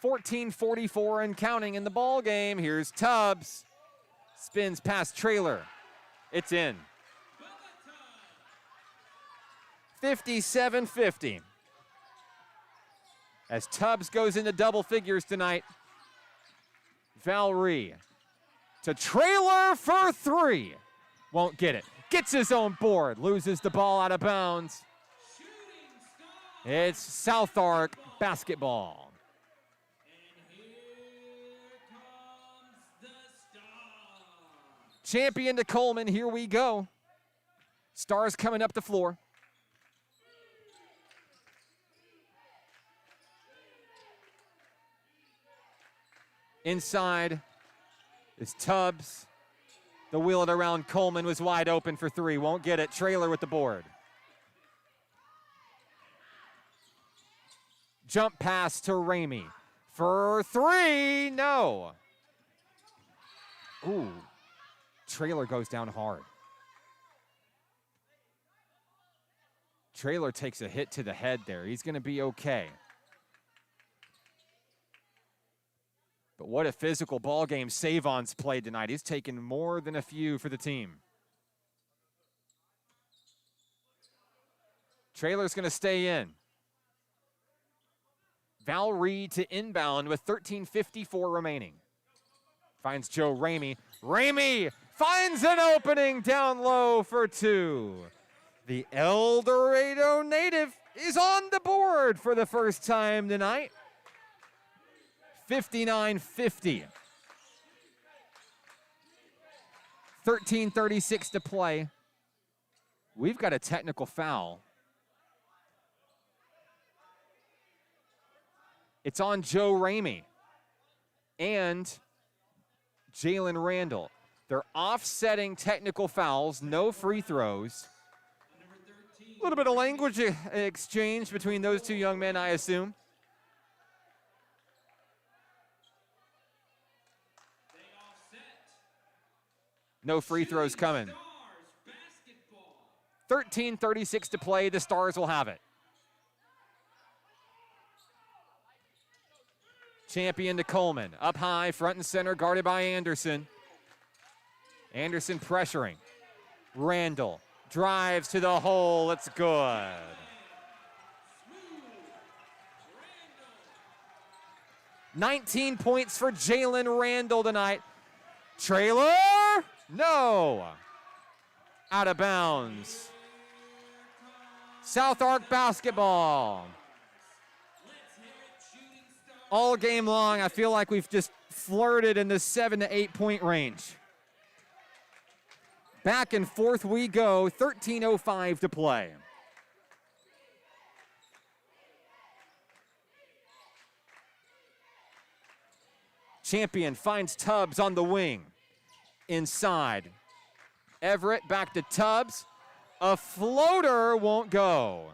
14:44 and counting in the ball game. Here's Tubbs. Spins past Trailer. It's in. 57-50. As Tubbs goes into double figures tonight. Valree to Trailer for three. Won't get it. Gets his own board. Loses the ball out of bounds. It's South Ark basketball. Champion to Coleman. Here we go. Stars coming up the floor. Inside is Tubbs. The wheel it around Coleman was wide open for three. Won't get it. Trailer with the board. Jump pass to Ramey. For three, no. Ooh. Trailer goes down hard. Trailer takes a hit to the head there. He's going to be okay. But what a physical ball game Savon's played tonight. He's taken more than a few for the team. Trailer's going to stay in. Valree to inbound with 13:54 remaining. Finds Joe Ramey. Ramey finds an opening down low for two. The El Dorado native is on the board for the first time tonight. 59-50. 13:36 to play. We've got a technical foul. It's on Joe Ramey and Jalen Randall. They're offsetting technical fouls, no free throws. A little bit of language exchange between those two young men, I assume. No free throws coming. 13:36 to play. The Stars will have it. Champion to Coleman. Up high, front and center, guarded by Anderson. Anderson pressuring. Randall drives to the hole. It's good. $19 points for Jalen Randall tonight. Trailer? No. Out of bounds. South Ark basketball. All game long, I feel like we've just flirted in the 7 to 8 point range. Back and forth we go, 13:05 to play. Champion finds Tubbs on the wing. Inside. Everett back to Tubbs. A floater won't go.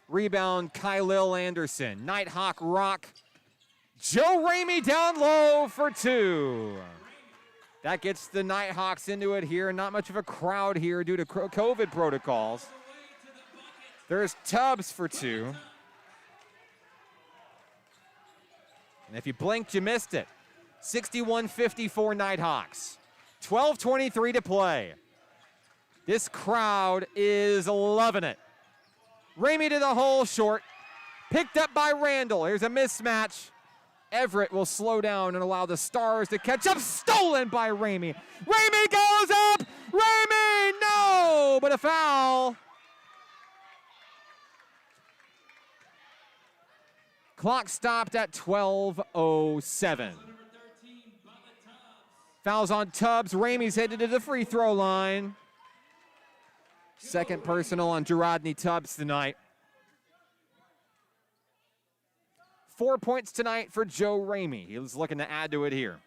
Rebound, Kylil Anderson. Nighthawk rock. Joe Ramey down low for 2. That gets the Nighthawks into it here. Not much of a crowd here due to COVID protocols. There's Tubbs for 2. And if you blinked, you missed it. 61-54 Nighthawks. 12:23 to play. This crowd is loving it. Ramey to the hole, short. Picked up by Randall. Here's a mismatch. Everett will slow down and allow the Stars to catch up. Stolen by Ramey. Ramey goes up. Ramey, no, but a foul. Clock stopped at 12:07. Fouls on Tubbs. Ramey's headed to the free throw line. Second personal on Dorado Tubbs tonight. 4 points tonight for Joe Ramey. He was looking to add to it here.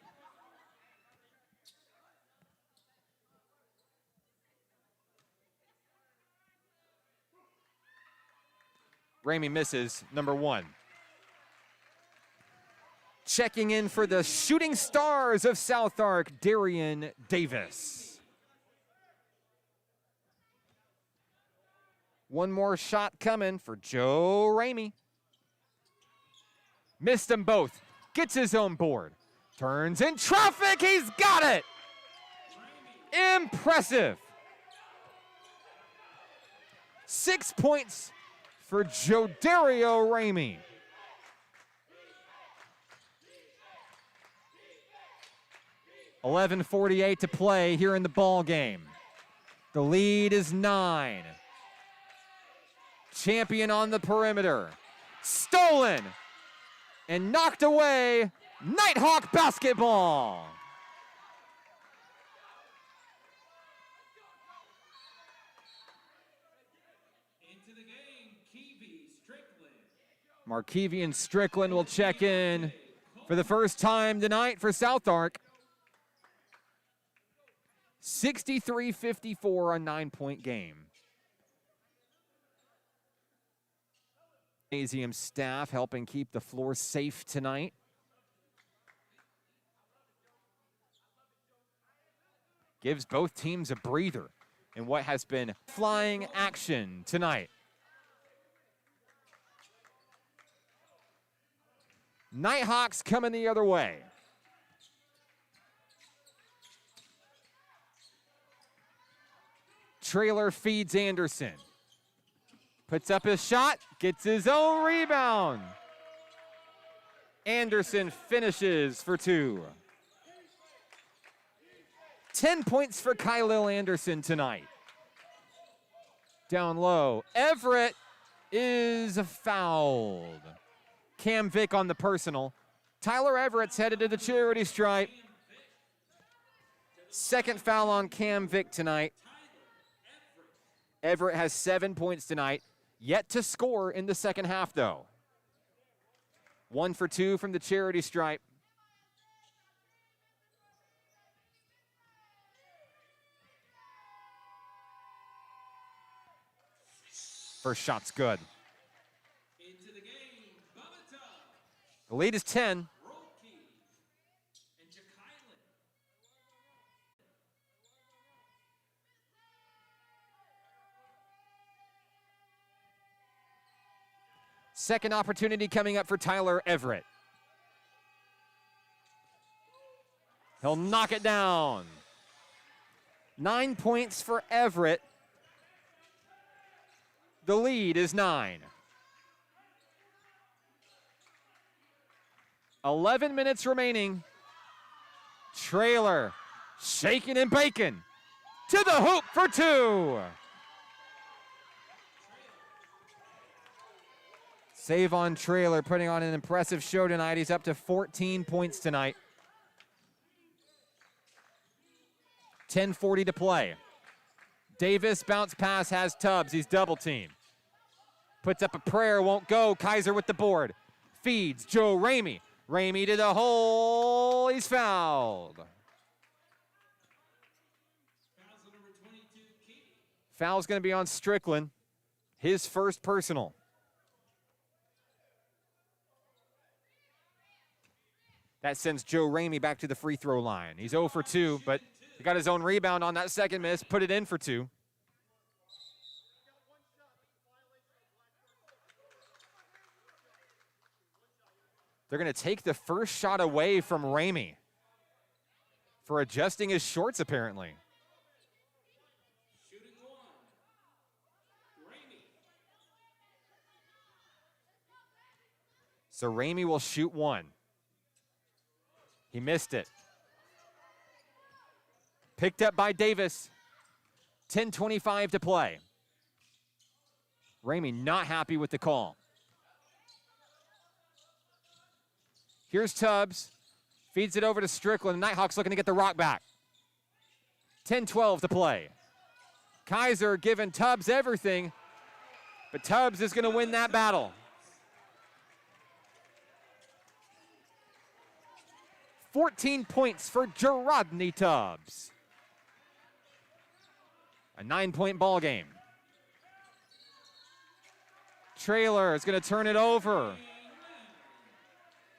Ramey misses number 1. Checking in for the Shooting Stars of South Ark, Darian Davis. One more shot coming for Joe Ramey. Missed them both. Gets his own board. Turns in traffic. He's got it. Impressive. 6 points for Joe Dario Ramey. $11:48 to play here in the ball game. The lead is 9. Champion on the perimeter. Stolen and knocked away. Nighthawk basketball. Into the game, Keevy Strickland. Markevian Strickland will check in for the first time tonight for South Ark. 63-54, a 9-point game. Gymnasium staff helping keep the floor safe tonight. Gives both teams a breather in what has been flying action tonight. Nighthawks coming the other way. Trailer feeds Anderson. Puts up his shot, gets his own rebound. Anderson finishes for 2. 10 points for Kylil Anderson tonight. Down low, Everett is fouled. Cam Vick on the personal. Tyler Everett's headed to the charity stripe. Second foul on Cam Vick tonight. Everett has 7 points tonight. Yet to score in the second half, though. 1 for 2 from the charity stripe. First shot's good. Into the game, Bubba Tubbs. The lead is 10. Roki and Jakailan. Second opportunity coming up for Tyler Everett. He'll knock it down. 9 points for Everett. The lead is 9. 11 minutes remaining. Trailer shaking and baking to the hoop for 2. Save on Trailer putting on an impressive show tonight. He's up to 14 points tonight. 10:40 to play. Davis bounce pass has Tubbs. He's double teamed. Puts up a prayer, won't go. Kaiser with the board. Feeds Joe Ramey. Ramey to the hole. He's fouled. Fouls on number 22, Keevy. Foul's going to be on Strickland. His first personal. That sends Joe Ramey back to the free throw line. He's 0 for 2, but he got his own rebound on that second miss, put it in for 2. They're going to take the first shot away from Ramey for adjusting his shorts, apparently. Shooting one. Ramey. So Ramey will shoot one. He missed it. Picked up by Davis. 10:25 to play. Ramey not happy with the call. Here's Tubbs. Feeds it over to Strickland. The Nighthawks looking to get the rock back. 10:12 to play. Kaiser giving Tubbs everything, but Tubbs is going to win that battle. 14 points for Gerardny Tubbs. A 9-point ball game. Trailer is going to turn it over.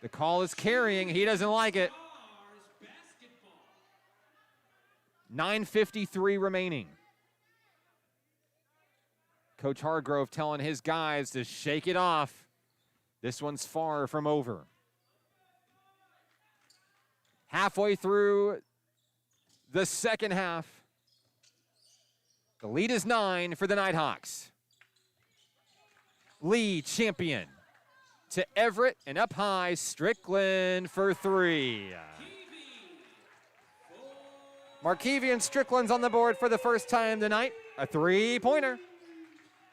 The call is carrying. He doesn't like it. Stars basketball. 9:53 remaining. Coach Hargrove telling his guys to shake it off. This one's far from over. Halfway through the second half. The lead is 9 for the Nighthawks. Lee champion to Everett and up high, Strickland for 3. Markevian Strickland's on the board for the first time tonight. A 3-pointer.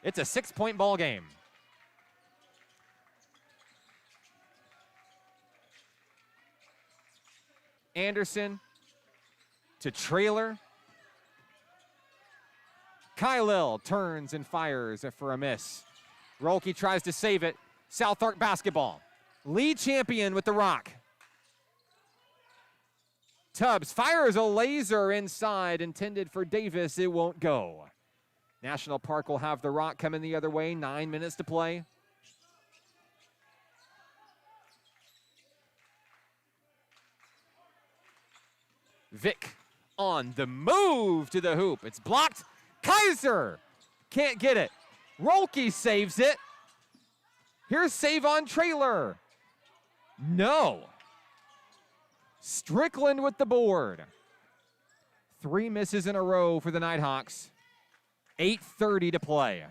It's a 6-point ball game. Anderson to Trailer. Kylil turns and fires for a miss. Rolke tries to save it. South Ark basketball. Lee champion with the rock. Tubbs fires a laser inside, intended for Davis. It won't go. National Park will have the rock coming the other way. 9 minutes to play. Vic on the move to the hoop. It's blocked. Kaiser can't get it. Rolke saves it. Here's save on Trailer. No. Strickland with the board. 3 misses in a row for the Nighthawks. 8:30 to play.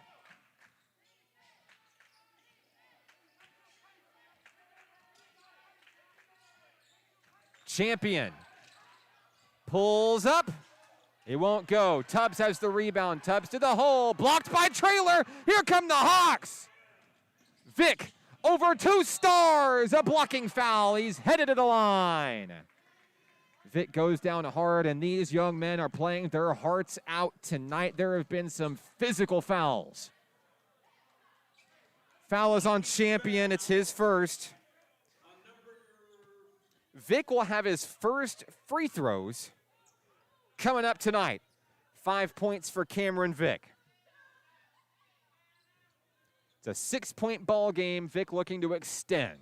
Champion pulls up. It won't go. Tubbs has the rebound. Tubbs to the hole. Blocked by Trailer. Here come the Hawks. Vic over 2 stars. A blocking foul. He's headed to the line. Vic goes down hard, and these young men are playing their hearts out tonight. There have been some physical fouls. Foul is on Champion. It's his first. Vic will have his first free throws coming up tonight. 5 points for Cameron Vic. It's a 6-point ball game. Vic looking to extend.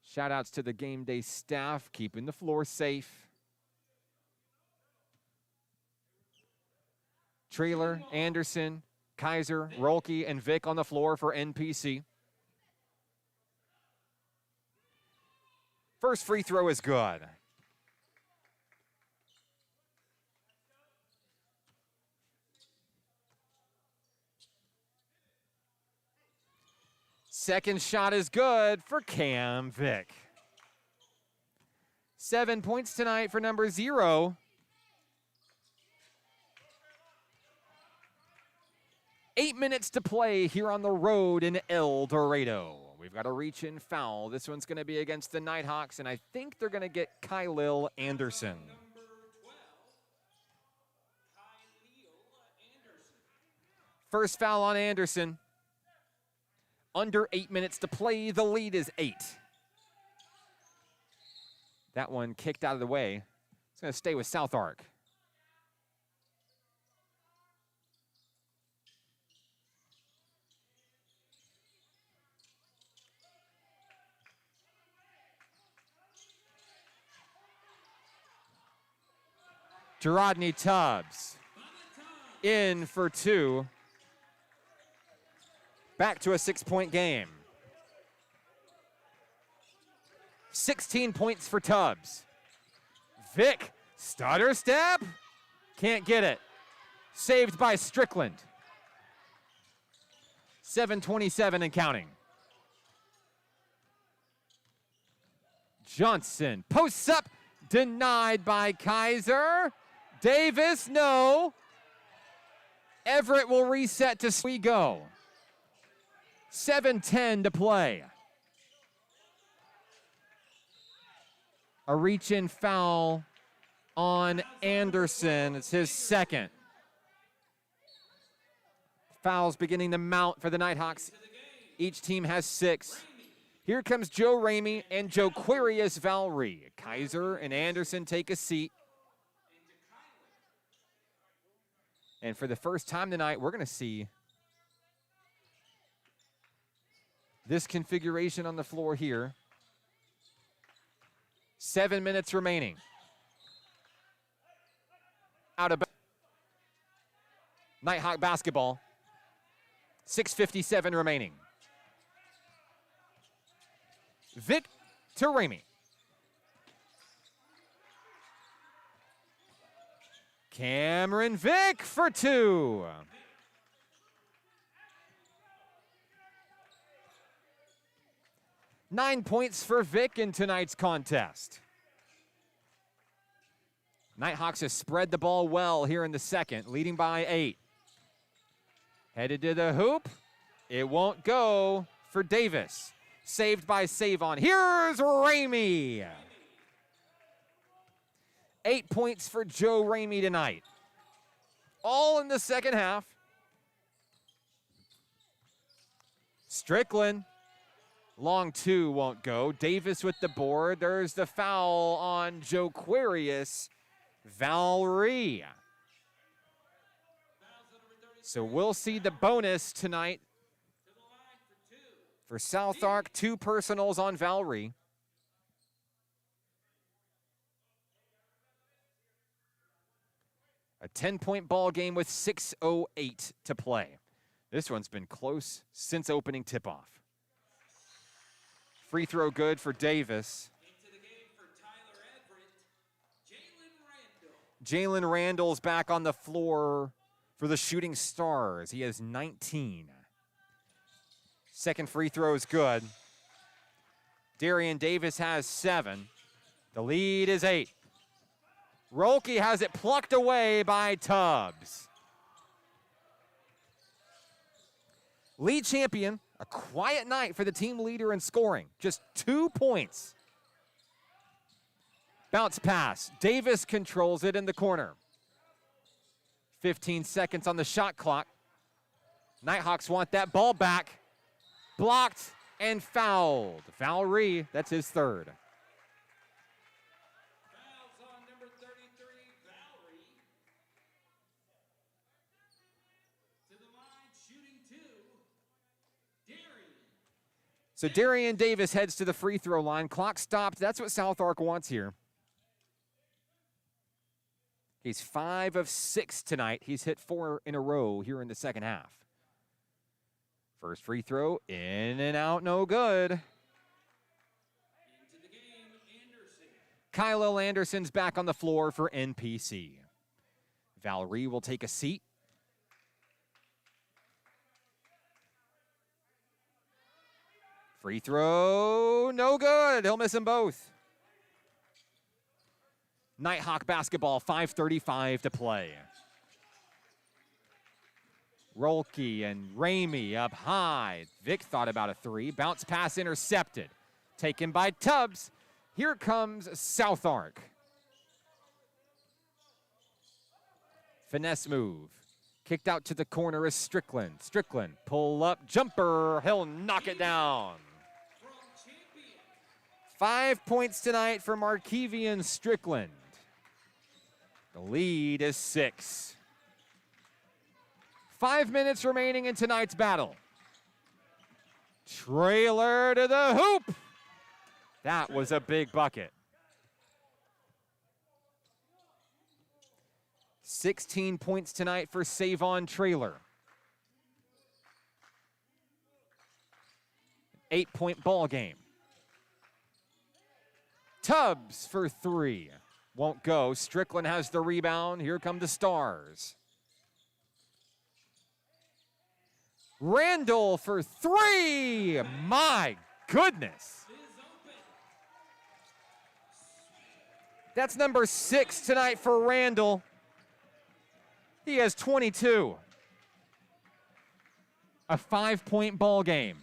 Shout outs to the game day staff, keeping the floor safe. Trailer, Anderson, Kaiser, Rolke, and Vic on the floor for NPC. First free throw is good. Second shot is good for Cam Vic. 7 points tonight for number 0. 8 minutes to play here on the road in El Dorado. We've got a reach in foul. This one's going to be against the Nighthawks, and I think they're going to get Kylil Anderson. First foul on Anderson. Under 8 minutes to play. The lead is 8. That one kicked out of the way. It's going to stay with South Arc. Dorado Tubbs in for 2. Back to a 6-point game. 16 points for Tubbs. Vic, stutter step. Can't get it. Saved by Strickland. 7:27 and counting. Johnson posts up. Denied by Kaiser. Davis, no. Everett will reset to we go. 7:10 to play. A reach-in foul on Anderson. It's his second. Fouls beginning to mount for the Nighthawks. Each team has 6. Here comes Joe Ramey and Joquarius Valry. Kaiser and Anderson take a seat. And for the first time tonight, we're going to see this configuration on the floor here. 7 minutes remaining. Out of Nighthawk basketball. 6:57 remaining. Vic to Ramey. Cameron Vick for 2. Nine points for Vic in tonight's contest. Nighthawks have spread the ball well here in the second, leading by 8. Headed to the hoop. It won't go for Davis. Saved by Savon. Here's Ramey. 8 points for Joe Ramey tonight. All in the second half. Strickland. Long 2 won't go. Davis with the board. There's the foul on Joquarius Valry. So we'll see the bonus tonight for South Arc. 2 personals on Valry. A 10-point ball game with 6:08 to play. This one's been close since opening tip-off. Free throw good for Davis. Into the game for Tyler Everett, Jalen Randall. Jalen Randall's back on the floor for the Shooting Stars. He has 19. Second free throw is good. Darian Davis has 7. The lead is 8. Rolke has it plucked away by Tubbs. Lead champion, a quiet night for the team leader in scoring. Just 2 points. Bounce pass. Davis controls it in the corner. 15 seconds on the shot clock. Nighthawks want that ball back. Blocked and fouled. Valry, that's his third. Fouls on number 33, Valerie. To the line, shooting 2, Darian. So Darian Davis heads to the free throw line. Clock stopped. That's what South Arc wants here. He's 5 of 6 tonight. He's hit 4 in a row here in the second half. First free throw, in and out, no good. Into the game, Anderson. Kylil Anderson's back on the floor for NPC. Valry will take a seat. Free throw, no good. He'll miss them both. Nighthawk basketball, 5:35 to play. Rolke and Ramey up high. Vic thought about a three. Bounce pass intercepted. Taken by Tubbs. Here comes South Arc. Finesse move. Kicked out to the corner is Strickland. Strickland, pull up jumper. He'll knock it down. 5 points tonight for Markevian Strickland. The lead is 6. 5 minutes remaining in tonight's battle. Trailer to the hoop. That was a big bucket. 16 points tonight for Savon Trailer. 8-point ball game. Tubbs for three. Won't go. Strickland has the rebound. Here come the Stars. Randall for three. My goodness. That's number 6 tonight for Randall. He has 22. A 5-point ball game.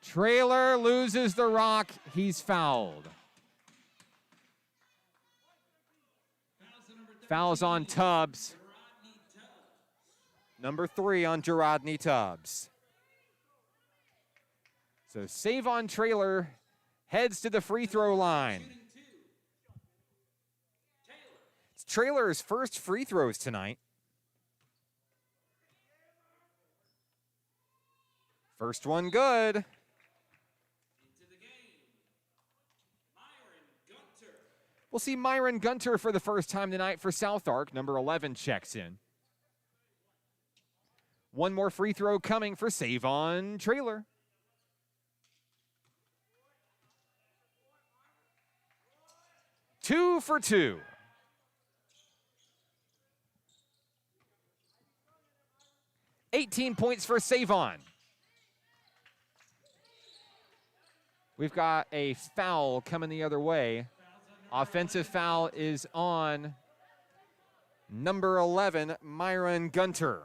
Trailer loses the rock. He's fouled. Fouls on Tubbs. Number 3 on Jarodney Tubbs. So Savon Trailer heads to the free throw line. It's Trailer's first free throws tonight. First one good. We'll see Myron Gunter for the first time tonight for South Arc. Number 11 checks in. One more free throw coming for Savon Trailer. Two for two. $18 points for Savon. We've got a foul coming the other way. Offensive foul is on number 11, Myron Gunter.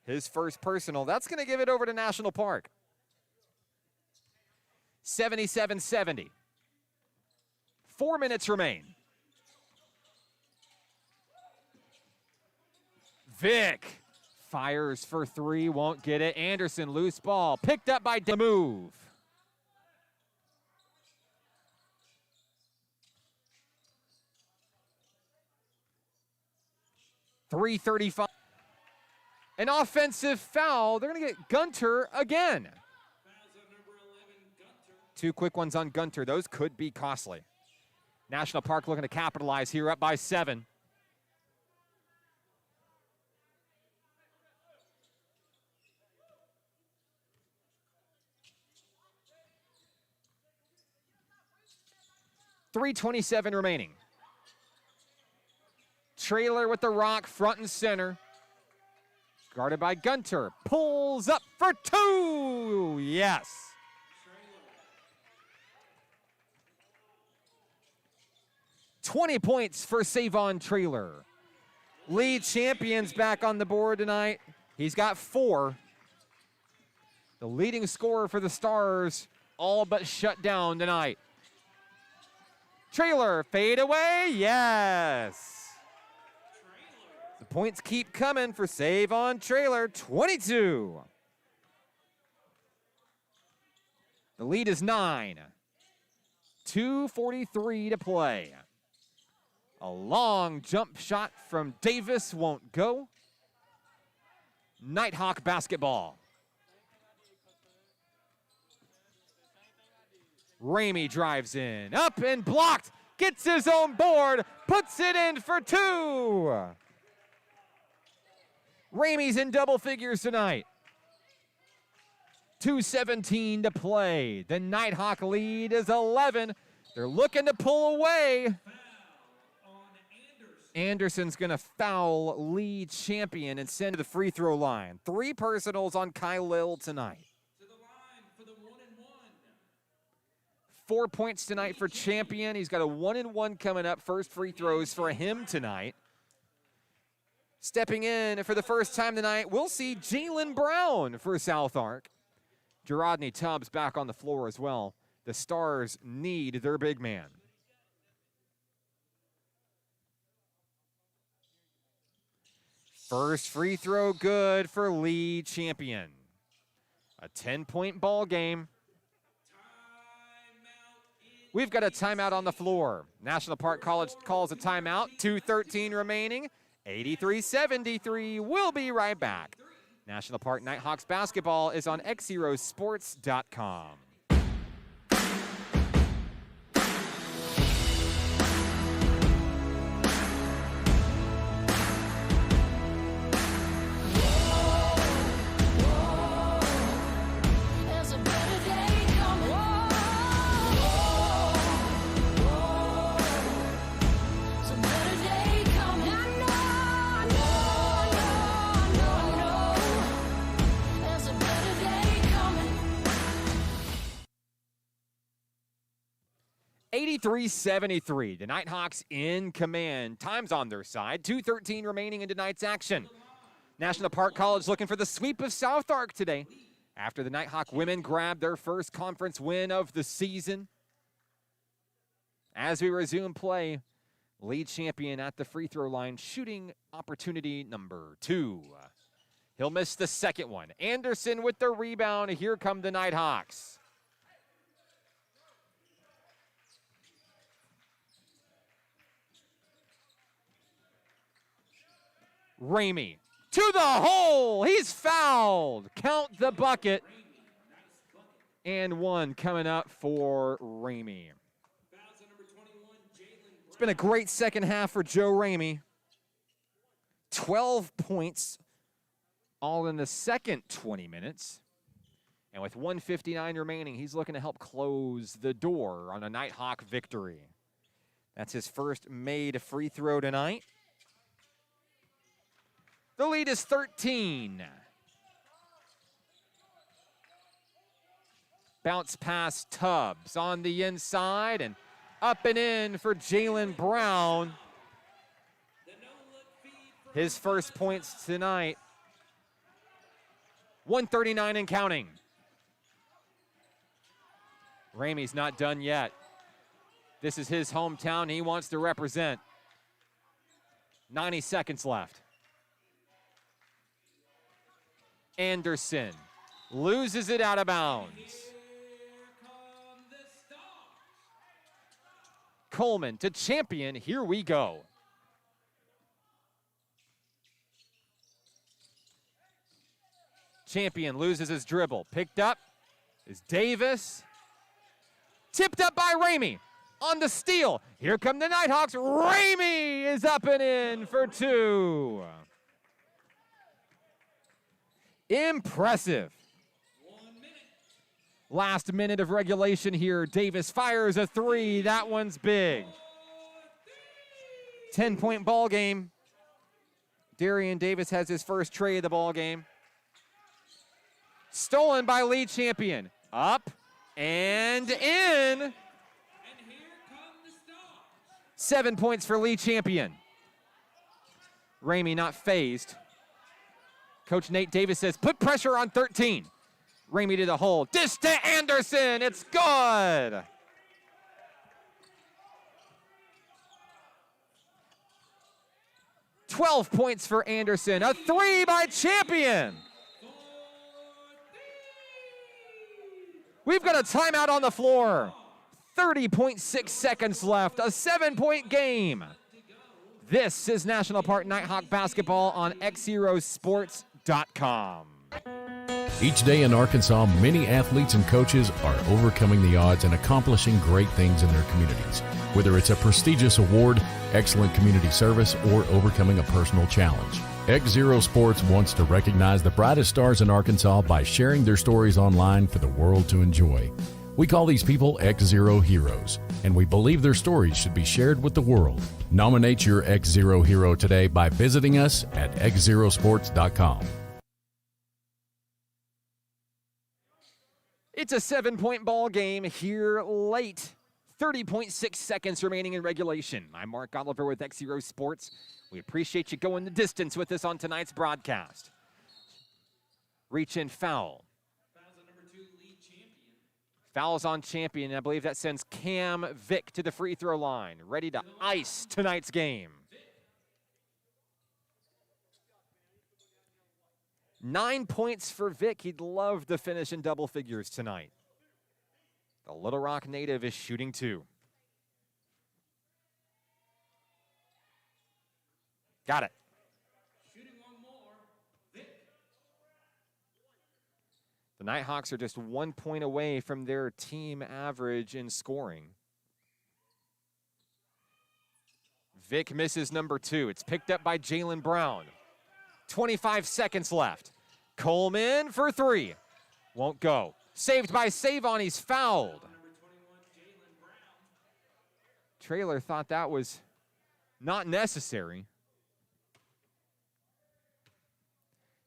His first personal. That's going to give it over to National Park. 77-70. 4 minutes remain. Vic fires for three, won't get it. Anderson, loose ball, picked up by Move. .335. An offensive foul. They're going to get Gunter again. Two quick ones on Gunter. Those could be costly. National Park looking to capitalize here, up by 7. .327 remaining. Trailer with the rock, front and center. Guarded by Gunter. Pulls up for two. Yes. $20 points for Savon Trailer. Lead champions back on the board tonight. He's got 4. The leading scorer for the Stars all but shut down tonight. Trailer, fade away, yes. The points keep coming for Savon Trailer, 22. The lead is 9. 2:43 to play. A long jump shot from Davis won't go. Nighthawk basketball. Ramey drives in, up and blocked, gets his own board, puts it in for 2. Ramey's in double figures tonight. 2:17 to play. The Nighthawk lead is 11. They're looking to pull away. Anderson's going to foul lead champion and send to the free throw line. 3 personals on Kyle tonight. 4 points tonight for champion. He's got a 1-and-1 coming up. First free throws for him tonight. Stepping in for the first time tonight, we'll see Jalen Brown for South Ark. Dorado Tubbs back on the floor as well. The Stars need their big man. First free throw good for Lee Champion. A 10-point ball game. We've got a timeout on the floor. National Park College calls a timeout. 2:13 remaining. 83-73. We'll be right back. National Park Nighthawks basketball is on XZeroSports.com. $83-73. The Nighthawks in command. Time's on their side. 2:13 remaining in tonight's action. National Park College looking for the sweep of South Ark today after the Nighthawk women grabbed their first conference win of the season. As we resume play, Lee Champion at the free throw line, shooting opportunity number 2. He'll miss the second one. Anderson with the rebound. Here come the Nighthawks. Ramey to the hole. He's fouled. Count the bucket. And one coming up for Ramey. It's been a great second half for Joe Ramey. 12 points all in the second 20 minutes. And with 1:59 remaining, he's looking to help close the door on a Nighthawk victory. That's his first made free throw tonight. The lead is 13. Bounce pass Tubbs on the inside and up and in for Jalen Brown. His first points tonight. 139 and counting. Ramey's not done yet. This is his hometown. He wants to represent. 90 seconds left. Anderson loses it out of bounds. Coleman to Champion. Here we go. Champion loses his dribble. Picked up is Davis. Tipped up by Ramey on the steal. Here come the Nighthawks. Ramey is up and in for 2. Impressive. Last minute of regulation here. Davis fires a 3. That one's big. 10-point ball game. Darian Davis has his first tray of the ball game. Stolen by Lee Champion. Up and in. 7 points for Lee Champion. Ramey not phased. Coach Nate Davis says, put pressure on 13. Ramey to the hole. Dish to Anderson. It's good. $12 points for Anderson. A 3 by Champion. We've got a timeout on the floor. 30.6 seconds left. A 7-point game. This is National Park Nighthawk basketball on XZeroSports.com. Each day in Arkansas, many athletes and coaches are overcoming the odds and accomplishing great things in their communities. Whether it's a prestigious award, excellent community service, or overcoming a personal challenge. XZero Sports wants to recognize the brightest stars in Arkansas by sharing their stories online for the world to enjoy. We call these people XZero Heroes, and we believe their stories should be shared with the world. Nominate your XZero hero today by visiting us at XZeroSports.com. It's a 7-point ball game here late. 30.6 seconds remaining in regulation. I'm Mark Oliver with XZero Sports. We appreciate you going the distance with us on tonight's broadcast. Reach in foul. Fouls on number 2, lead champion. Fouls on champion. I believe that sends Cam Vick to the free throw line, ready to ice tonight's game. 9 points for Vick. He'd love to finish in double figures tonight. The Little Rock native is shooting 2. Got it. Shooting one more. Vick. The Nighthawks are just 1 point away from their team average in scoring. Vick misses number 2. It's picked up by Jalen Brown. 25 seconds left. Coleman for 3. Won't go. Saved by Savon. He's fouled. Number 21, Jalen Brown. Trailer thought that was not necessary.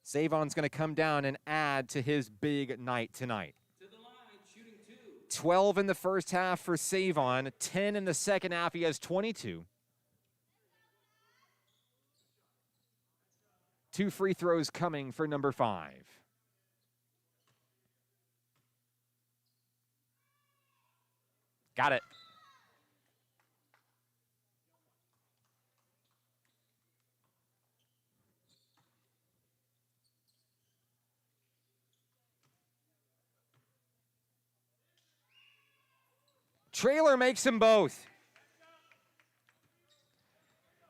Savon's going to come down and add to his big night tonight. To the line, shooting 2. 12 in the first half for Savon. 10 in the second half. He has 22. 2 free throws coming for number 5. Got it. Trailer makes them both.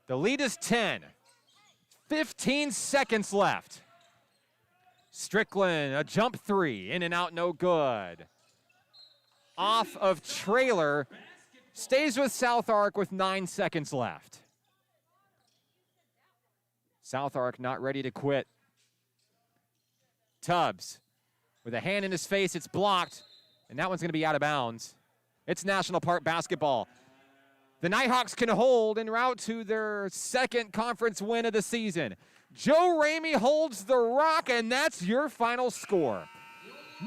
The lead is 10. 15 seconds left. Strickland, a jump 3, in and out, no good. Off of Trailer, stays with South Ark with 9 seconds left. South Ark not ready to quit. Tubbs with a hand in his face, it's blocked, and that one's going to be out of bounds. It's National Park basketball. The Nighthawks can hold en route to their second conference win of the season. Joe Ramey holds the rock, and that's your final score.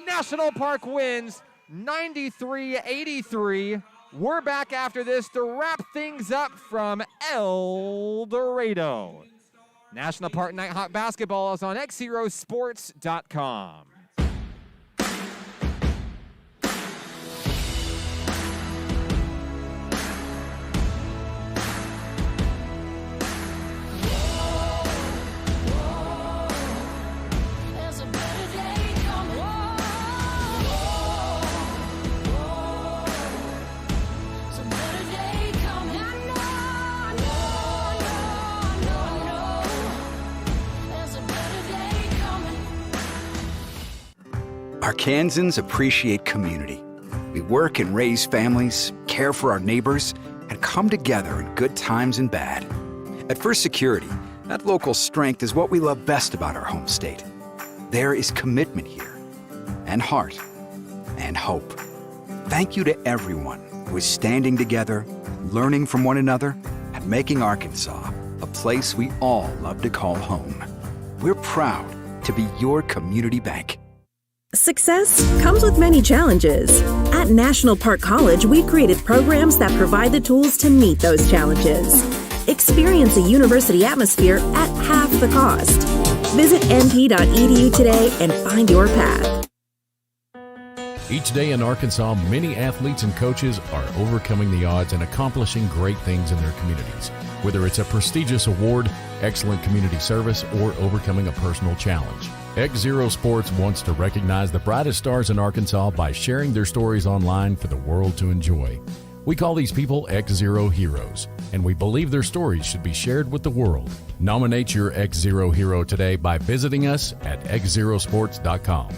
National Park wins 93-83. We're back after this to wrap things up from El Dorado. National Park Nighthawk basketball is on XZeroSports.com. Arkansans appreciate community. We work and raise families, care for our neighbors, and come together in good times and bad. At First Security, that local strength is what we love best about our home state. There is commitment here, and heart, and hope. Thank you to everyone who is standing together, learning from one another, and making Arkansas a place we all love to call home. We're proud to be your community bank. Success comes with many challenges. At National Park College, we created programs that provide the tools to meet those challenges. Experience a university atmosphere at half the cost. Visit np.edu today and find your path. Each day in Arkansas, many athletes and coaches are overcoming the odds and accomplishing great things in their communities. Whether it's a prestigious award, excellent community service, or overcoming a personal challenge. XZero Sports wants to recognize the brightest stars in Arkansas by sharing their stories online for the world to enjoy. We call these people XZero Heroes, and we believe their stories should be shared with the world. Nominate your XZero hero today by visiting us at XZeroSports.com.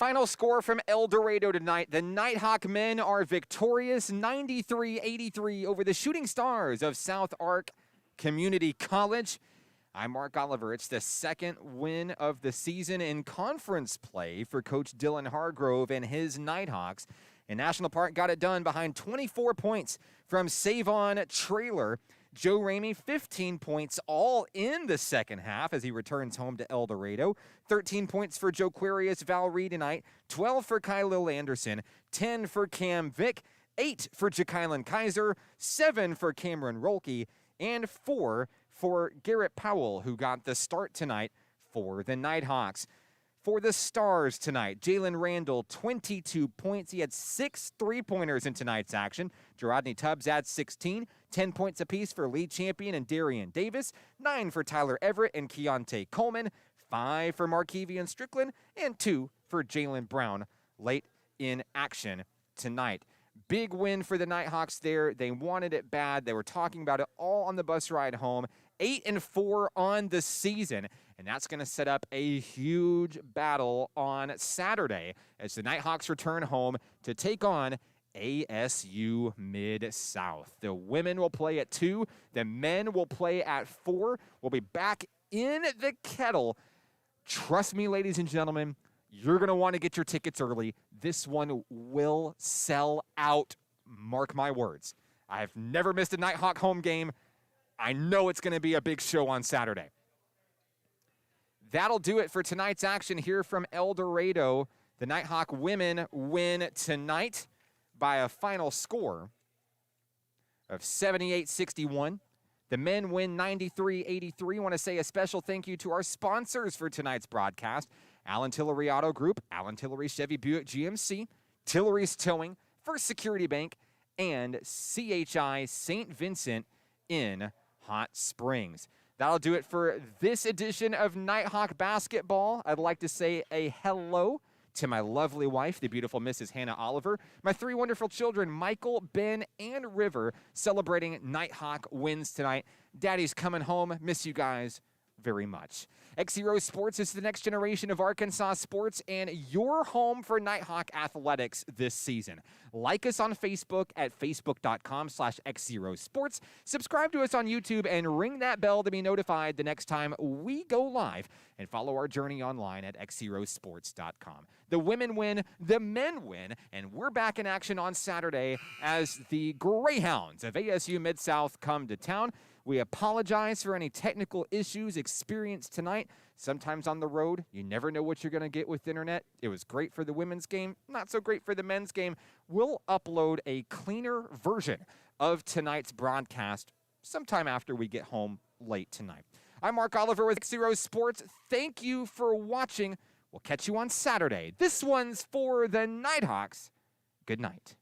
Final score from El Dorado tonight. The Nighthawk men are victorious 93-83 over the Shooting Stars of South Ark Community College. I'm Mark Oliver. It's the second win of the season in conference play for Coach Dylan Hargrove and his Nighthawks. And National Park got it done behind 24 points from Savon Traylor. Joe Ramey, 15 points all in the second half as he returns home to El Dorado. 13 points for Joquarius Valree tonight, 12 for Kylil Anderson, 10 for Cam Vick, 8 for Jakylan Kaiser, 7 for Cameron Rolke, and 4 for Garrett Powell, who got the start tonight for the Nighthawks. For the Stars tonight, Jalen Randall, 22 points. He had 6 3-pointers in tonight's action. Gerodney Tubbs adds 16, 10 points apiece for Lee Champion and Darian Davis, 9 for Tyler Everett and Keontae Coleman, 5 for Markevian Strickland, and 2 for Jalen Brown late in action tonight. Big win for the Nighthawks there. They wanted it bad. They were talking about it all on the bus ride home. 8-4 on the season, and that's going to set up a huge battle on Saturday as the Nighthawks return home to take on ASU Mid-South. The women will play at 2. The men will play at 4. We'll be back in the kettle. Trust me, ladies and gentlemen, you're going to want to get your tickets early. This one will sell out. Mark my words. I've never missed a Nighthawk home game. I know it's going to be a big show on Saturday. That'll do it for tonight's action here from El Dorado. The Nighthawk women win tonight by a final score of 78-61. The men win 93-83. I want to say a special thank you to our sponsors for tonight's broadcast. Allen Tillery Auto Group, Allen Tillery Chevy Buick GMC, Tillery's Towing, First Security Bank, and CHI St. Vincent in Hot Springs. That'll do it for this edition of Nighthawk Basketball. I'd like to say a hello to my lovely wife, the beautiful Mrs. Hannah Oliver, my 3 wonderful children, Michael, Ben, and River, celebrating Nighthawk wins tonight. Daddy's coming home. Miss you guys very much. XZero Sports is the next generation of Arkansas sports and your home for Nighthawk athletics this season. Like us on Facebook at facebook.com/XZero Sports. Subscribe to us on YouTube and ring that bell to be notified the next time we go live. And follow our journey online at XZeroSports.com. The women win, the men win, and we're back in action on Saturday as the Greyhounds of ASU Mid-South come to town. We apologize for any technical issues experienced tonight. Sometimes on the road, you never know what you're going to get with internet. It was great for the women's game, not so great for the men's game. We'll upload a cleaner version of tonight's broadcast sometime after we get home late tonight. I'm Mark Oliver with XZero Sports. Thank you for watching. We'll catch you on Saturday. This one's for the Nighthawks. Good night.